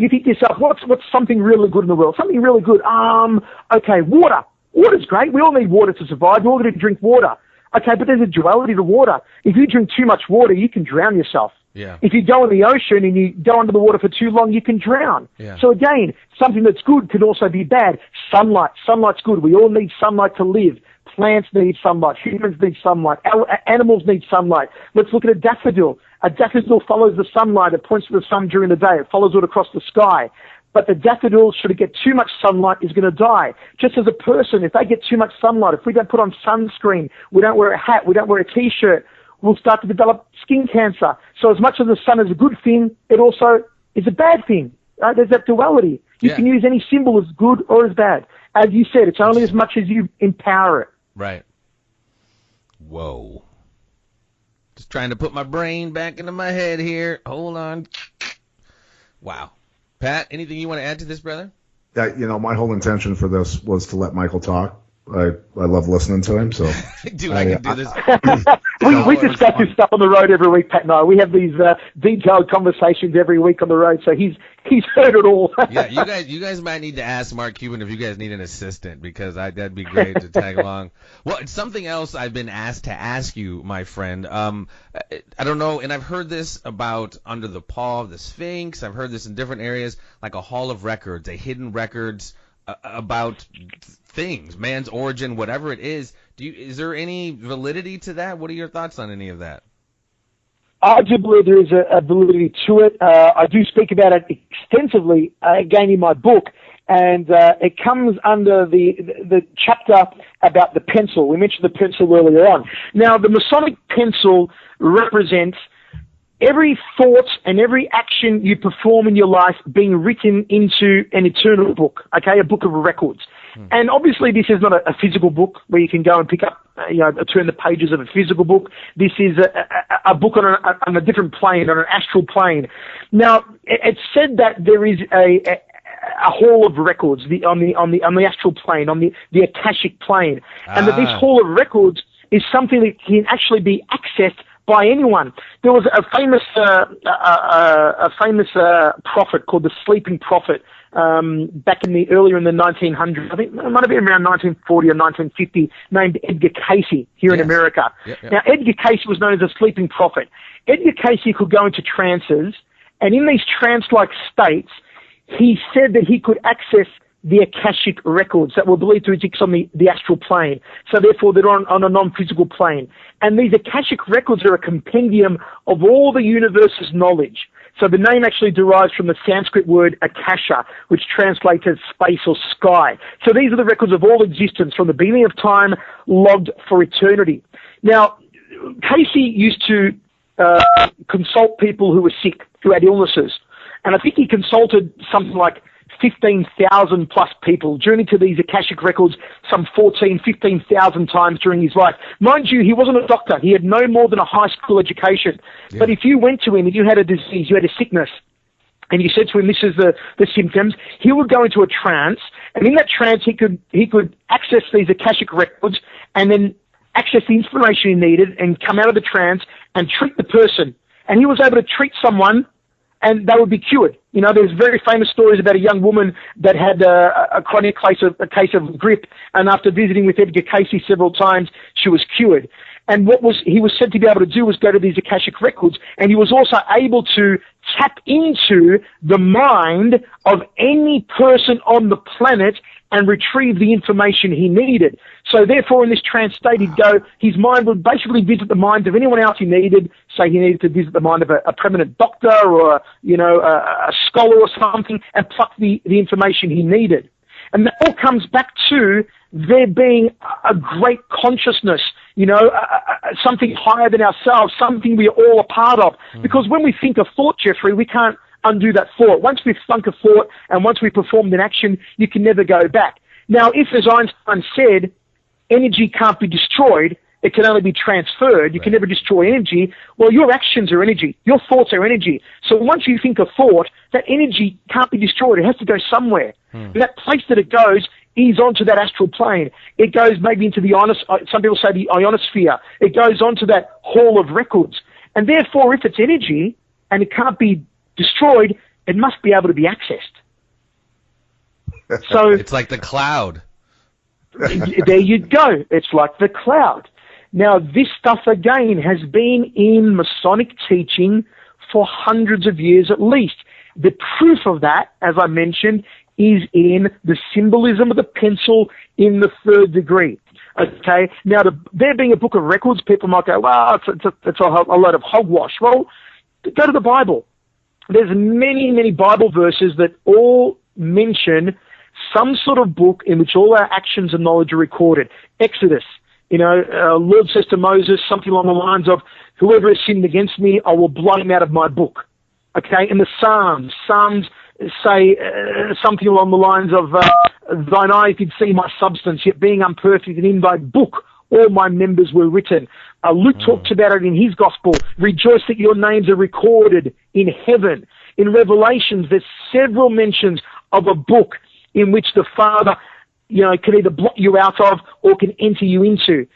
You think to yourself, what's something really good in the world? Something really good. Okay, water. Water's great. We all need water to survive. We're all going to drink water. Okay, but there's a duality to water. If you drink too much water, you can drown yourself. Yeah. If you go in the ocean and you go under the water for too long, you can drown. Yeah. So again, something that's good can also be bad. Sunlight. Sunlight's good. We all need sunlight to live. Plants need sunlight. Humans need sunlight. Animals need sunlight. Let's look at a daffodil. A daffodil follows the sunlight. It points to the sun during the day. It follows it across the sky. But the daffodil, should it get too much sunlight, is going to die. Just as a person, if they get too much sunlight, if we don't put on sunscreen, we don't wear a hat, we don't wear a T-shirt, we'll start to develop skin cancer. So as much as the sun is a good thing, it also is a bad thing. Right? There's that duality. You can use any symbol as good or as bad. As you said, it's only as much as you empower it. Right. Whoa. Just trying to put my brain back into my head here. Hold on. Wow. Pat, anything you want to add to this, brother? My whole intention for this was to let Michael talk. I love listening to him, so. Dude, I can do this. we discuss this stuff on the road every week, Pat and I. We have these detailed conversations every week on the road, so he's heard it all. Yeah, you guys might need to ask Mark Cuban if you guys need an assistant, because that'd be great to tag along. Well, it's something else I've been asked to ask you, my friend. I don't know, and I've heard this about under the paw of the Sphinx. I've heard this in different areas, like a hall of records, a hidden records about things, man's origin, whatever it is. Is there any validity to that? What are your thoughts on any of that? I do believe there is a validity to it. I do speak about it extensively, again, in my book, and it comes under the chapter about the pencil. We mentioned the pencil earlier on. Now, the Masonic Pencil represents every thought and every action you perform in your life being written into an eternal book, okay, a book of records. And obviously this is not a physical book where you can go and pick up, turn the pages of a physical book. This is a book on a different plane, on an astral plane. Now, it's said that there is a hall of records on the astral plane, on the Akashic plane, and that this hall of records is something that can actually be accessed by anyone. There was a famous prophet called the Sleeping Prophet back earlier in the 1900s. I think it might have been around 1940 or 1950, named Edgar Cayce here in America. Yep. Now, Edgar Cayce was known as a sleeping prophet. Edgar Cayce could go into trances, and in these trance-like states, he said that he could access the Akashic records that were believed to exist on the astral plane. So therefore, they're on a non-physical plane. And these Akashic records are a compendium of all the universe's knowledge. So the name actually derives from the Sanskrit word akasha, which translates as space or sky. So these are the records of all existence from the beginning of time, logged for eternity. Now, Cayce used to consult people who were sick, who had illnesses. And I think he consulted something like 15,000 plus people, journeyed to these Akashic records some 15,000 times during his life. Mind you, he wasn't a doctor. He had no more than a high school education. Yeah. But if you went to him and you had a disease, you had a sickness, and you said to him, this is the symptoms, he would go into a trance, and in that trance he could access these Akashic records and then access the inspiration he needed and come out of the trance and treat the person. And he was able to treat someone and they would be cured. There's very famous stories about a young woman that had a chronic case of grip, and after visiting with Edgar Cayce several times, she was cured. And what he was said to be able to do was go to these Akashic records, and he was also able to tap into the mind of any person on the planet and retrieve the information he needed. So therefore, in this trance state, his mind would basically visit the minds of anyone else he needed. Say he needed to visit the mind of a prominent doctor or a scholar or something, and pluck the information he needed. And that all comes back to there being a great consciousness, something higher than ourselves, something we are all a part of. Because when we think of thought, Jeffrey, we can't undo that thought. Once we've thunk a thought and once we've performed an action, you can never go back. Now, if, as Einstein said, energy can't be destroyed, it can only be transferred. You can never destroy energy. Well, your actions are energy. Your thoughts are energy. So once you think a thought, that energy can't be destroyed. It has to go somewhere. That place that it goes is onto that astral plane. It goes maybe into some people say the ionosphere. It goes onto that hall of records. And therefore, if it's energy and it can't be destroyed, it must be able to be accessed. So it's like the cloud. there you go. It's like the cloud. Now, this stuff, again, has been in Masonic teaching for hundreds of years at least. The proof of that, as I mentioned, is in the symbolism of the pencil in the third degree. Okay? Now, there being a book of records, people might go, well, it's a lot of hogwash. Well, go to the Bible. There's many, many Bible verses that all mention some sort of book in which all our actions and knowledge are recorded. Exodus, Lord says to Moses something along the lines of, whoever has sinned against me, I will blot him out of my book. Okay, and the Psalms say something along the lines of, thine eye could see my substance, yet being imperfect, and in thy book all my members were written. Luke talks about it in his gospel. Rejoice that your names are recorded in heaven. In Revelations, there's several mentions of a book in which the Father, can either blot you out of or can enter you into.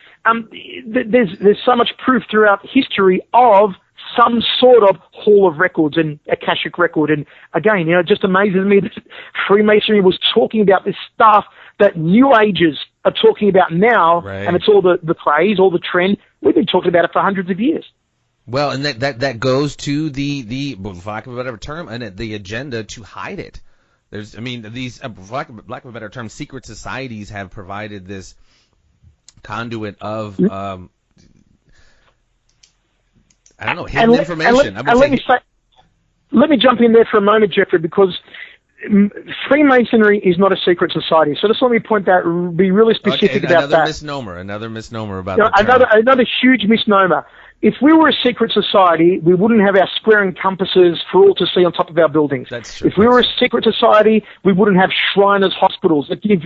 There's so much proof throughout history of some sort of hall of records and Akashic record. And again, it just amazes me that Freemasonry was talking about this stuff that New Agers are talking about now, right. And it's all the craze, all the trend. We've been talking about it for hundreds of years. Well, and that goes to the for lack of a better term, and the agenda to hide it. These, for lack of a better term, secret societies have provided this conduit of, hidden information. Let me jump in there for a moment, Jeffrey, because Freemasonry is not a secret society. So just let me point that, be really specific about that. Another misnomer about another huge misnomer. If we were a secret society, we wouldn't have our square and compasses for all to see on top of our buildings. That's true. If we were a secret society, we wouldn't have Shriners hospitals that give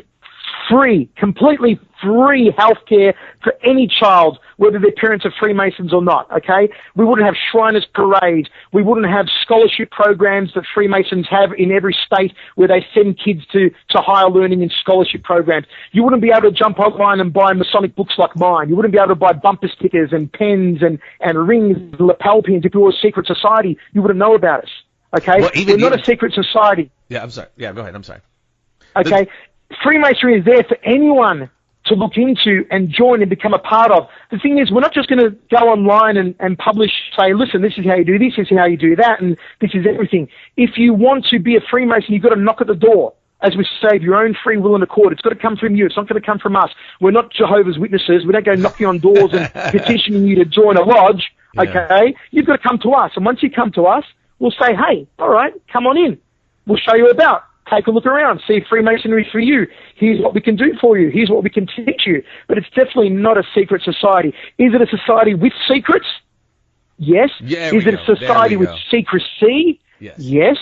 completely free healthcare for any child, whether their parents are Freemasons or not, okay? We wouldn't have Shriners parades. We wouldn't have scholarship programs that Freemasons have in every state where they send kids to higher learning and scholarship programs. You wouldn't be able to jump online and buy Masonic books like mine. You wouldn't be able to buy bumper stickers and pens and rings and lapel pins. If you were a secret society, you wouldn't know about us, okay? Well, we're not a secret society. Yeah, I'm sorry. Yeah, go ahead. I'm sorry. Okay? Freemasonry is there for anyone to look into and join and become a part of. The thing is, we're not just going to go online and publish, say, listen, this is how you do this is how you do that, and this is everything. If you want to be a Freemason, you've got to knock at the door, as we say, of your own free will and accord. It's got to come from you. It's not going to come from us. We're not Jehovah's Witnesses. We don't go knocking on doors and petitioning you to join a lodge, okay? You've got to come to us. And once you come to us, we'll say, hey, all right, come on in. We'll show you about. Take a look around, see if Freemasonry is for you. Here's what we can do for you. Here's what we can teach you. But it's definitely not a secret society. Is it a society with secrets? Yes. Is it a society with secrecy? Yes.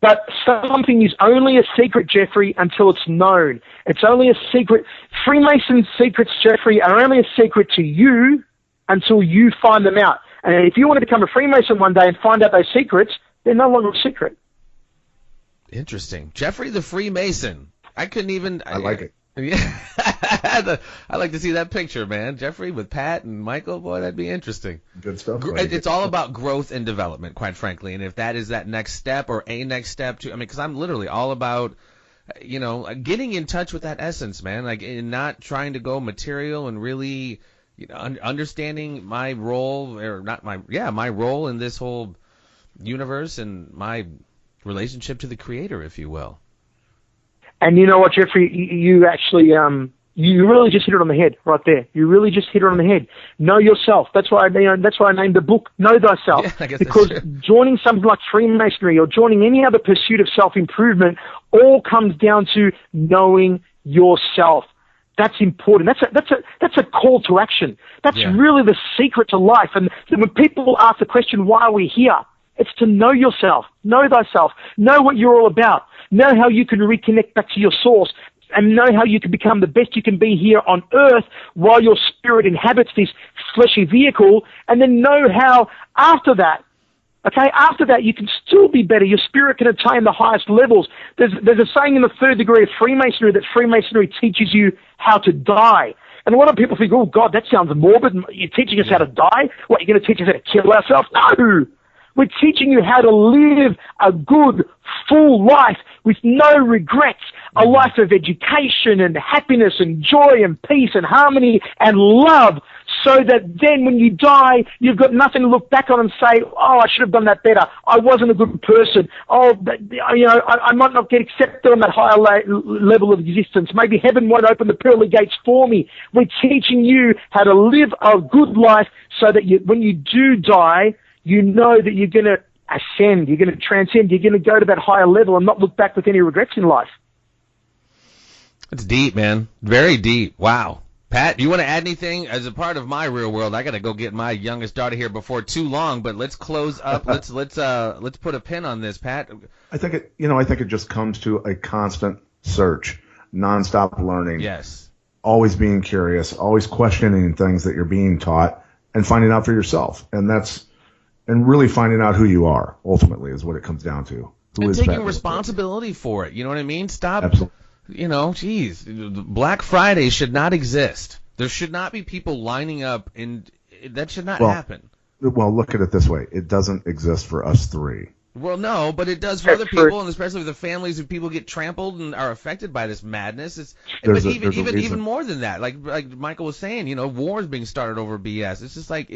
But something is only a secret, Jeffrey, until it's known. It's only a secret. Freemason's secrets, Jeffrey, are only a secret to you until you find them out. And if you want to become a Freemason one day and find out those secrets, they're no longer a secret. Interesting. Jeffrey the Freemason. I couldn't even... I like it. Yeah. I like to see that picture, man. Jeffrey with Pat and Michael, boy, that'd be interesting. Good stuff. It's all about growth and development, quite frankly. And if that is that next step or a next step to... because I'm literally all about, getting in touch with that essence, man. And not trying to go material and really, understanding my role, or not my role in this whole universe and my relationship to the Creator, if you will. And you know what, Jeffrey, you actually, you really just hit it on the head right there. You really just hit it on the head. Know yourself. That's why I named the book Know Thyself. Yeah, because joining something like Freemasonry or joining any other pursuit of self-improvement all comes down to knowing yourself. That's important. That's a call to action. That's really the secret to life. And when people ask the question, why are we here? It's to know yourself, know thyself, know what you're all about, know how you can reconnect back to your source, and know how you can become the best you can be here on earth while your spirit inhabits this fleshy vehicle, and then know how after that you can still be better. Your spirit can attain the highest levels. There's a saying in the third degree of Freemasonry that Freemasonry teaches you how to die. And a lot of people think, oh, God, that sounds morbid. You're teaching us how to die? What, you're going to teach us how to kill ourselves? No! We're teaching you how to live a good, full life with no regrets, a life of education and happiness and joy and peace and harmony and love, so that then when you die, you've got nothing to look back on and say, oh, I should have done that better. I wasn't a good person. Oh, I might not get accepted on that higher level of existence. Maybe heaven won't open the pearly gates for me. We're teaching you how to live a good life so that when you do die, you know that you're going to ascend, you're going to transcend, you're going to go to that higher level and not look back with any regrets in life. It's deep, man. Very deep. Wow. Pat, do you want to add anything as a part of my real world? I got to go get my youngest daughter here before too long, but let's close up. let's put a pin on this, Pat. I think it just comes to a constant search, nonstop learning. Yes. Always being curious, always questioning things that you're being taught and finding out for yourself. And really finding out who you are ultimately is what it comes down to. And taking responsibility for it. You know what I mean? Stop. Absolutely. Geez, Black Friday should not exist. There should not be people lining up, and that should not happen. Well, look at it this way. It doesn't exist for us three. Well, no, but it does for other people, and especially the families of people get trampled and are affected by this madness. Even more than that, like Michael was saying, wars being started over BS. It's just like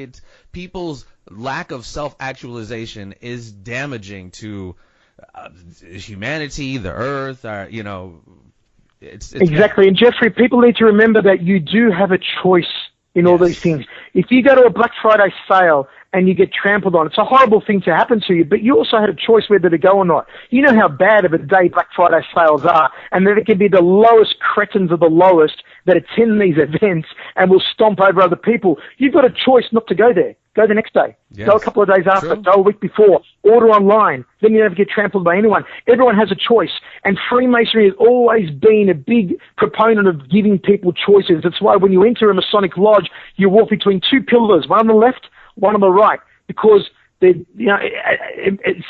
people's lack of self-actualization is damaging to humanity, the earth, It's exactly. And Jeffrey, people need to remember that you do have a choice in all these things. If you go to a Black Friday sale and you get trampled on, it's a horrible thing to happen to you, but you also had a choice whether to go or not. You know how bad of a day Black Friday sales are, and that it can be the lowest cretins of the lowest that attend these events and will stomp over other people. You've got a choice not to go there. Go the next day. Yes. Go a couple of days after. Go a week before. Order online. Then you never get trampled by anyone. Everyone has a choice. And Freemasonry has always been a big proponent of giving people choices. That's why when you enter a Masonic lodge, you walk between two pillars, one on the left, one on the right, because it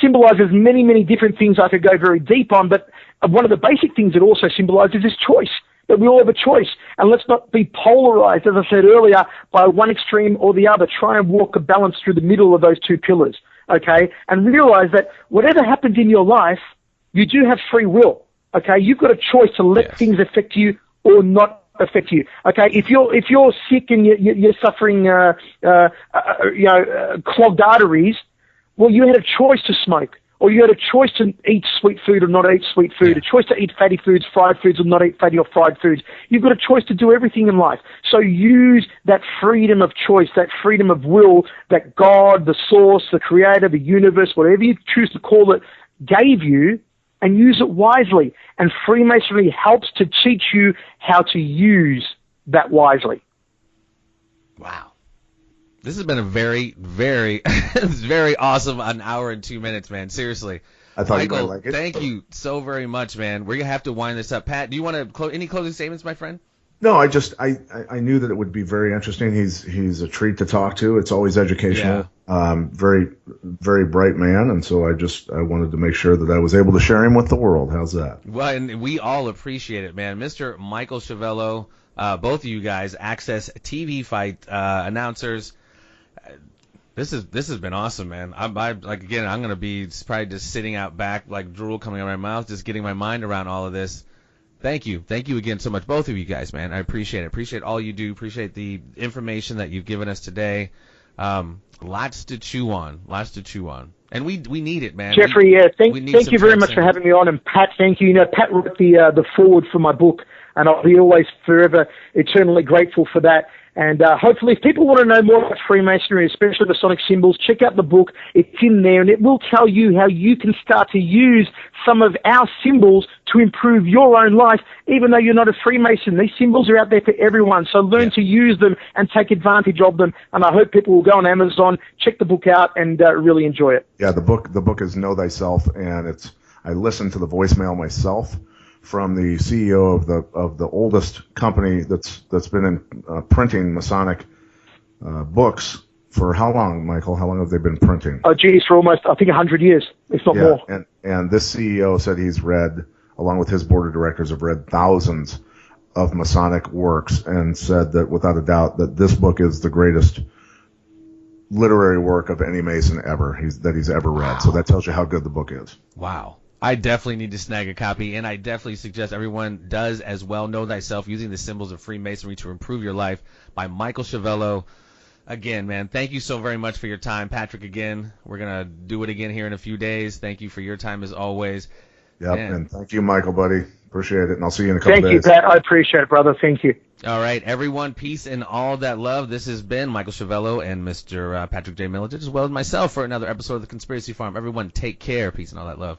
symbolizes many, many different things I could go very deep on. But one of the basic things it also symbolizes is choice. That we all have a choice, and let's not be polarized, as I said earlier, by one extreme or the other. Try and walk a balance through the middle of those two pillars, okay? And realize that whatever happens in your life, you do have free will, okay? You've got a choice to let things affect you or not affect you, okay? If you're sick and you're suffering, clogged arteries, well, you had a choice to smoke. Or you had a choice to eat sweet food or not eat sweet food, a choice to eat fatty foods, fried foods, or not eat fatty or fried foods. You've got a choice to do everything in life. So use that freedom of choice, that freedom of will that God, the source, the creator, the universe, whatever you choose to call it, gave you, and use it wisely. And Freemasonry helps to teach you how to use that wisely. Wow. This has been a very, very, very awesome 1 hour and 2 minutes, man. Seriously. I thought Michael, you might like it. Thank you so very much, man. We're going to have to wind this up. Pat, do you want to any closing statements, my friend? No, I knew that it would be very interesting. He's a treat to talk to. It's always educational. Very, very bright man, and so I wanted to make sure that I was able to share him with the world. How's that? Well, and we all appreciate it, man. Mr. Michael Schiavello, both of you guys, AXSTV Fight announcers. This has been awesome, man. I'm gonna be probably just sitting out back, like drool coming out of my mouth, just getting my mind around all of this. Thank you again so much, both of you guys, man. I appreciate it. Appreciate all you do. Appreciate the information that you've given us today. Lots to chew on, and we need it, man. Jeffrey, thank you very much for having me on, and Pat, thank you. Pat wrote the foreword for my book, and I'll be always forever eternally grateful for that. And hopefully, if people want to know more about Freemasonry, especially the Masonic symbols, check out the book. It's in there, and it will tell you how you can start to use some of our symbols to improve your own life, even though you're not a Freemason. These symbols are out there for everyone, so learn to use them and take advantage of them. And I hope people will go on Amazon, check the book out, and really enjoy it. Yeah, the book is Know Thyself, and I listened to the voicemail myself from the CEO of the oldest company that's been in printing Masonic books for how long, Michael? How long have they been printing? Oh, geez, for almost, I think, 100 years, if not more. And this CEO said he's read, along with his board of directors, have read thousands of Masonic works, and said that without a doubt that this book is the greatest literary work of any Mason ever that he's ever read. So that tells you how good the book is. Wow. I definitely need to snag a copy, and I definitely suggest everyone does as well. Know Thyself, Using the Symbols of Freemasonry to Improve Your Life by Michael Schiavello. Again, man, thank you so very much for your time. Patrick, again, we're going to do it again here in a few days. Thank you for your time as always. Yep, and thank you, Michael, buddy. Appreciate it, and I'll see you in a couple days. Thank you, Pat. I appreciate it, brother. Thank you. All right, everyone, peace and all that love. This has been Michael Schiavello and Mr. Patrick J. Miletich, as well as myself, for another episode of The Conspiracy Farm. Everyone, take care. Peace and all that love.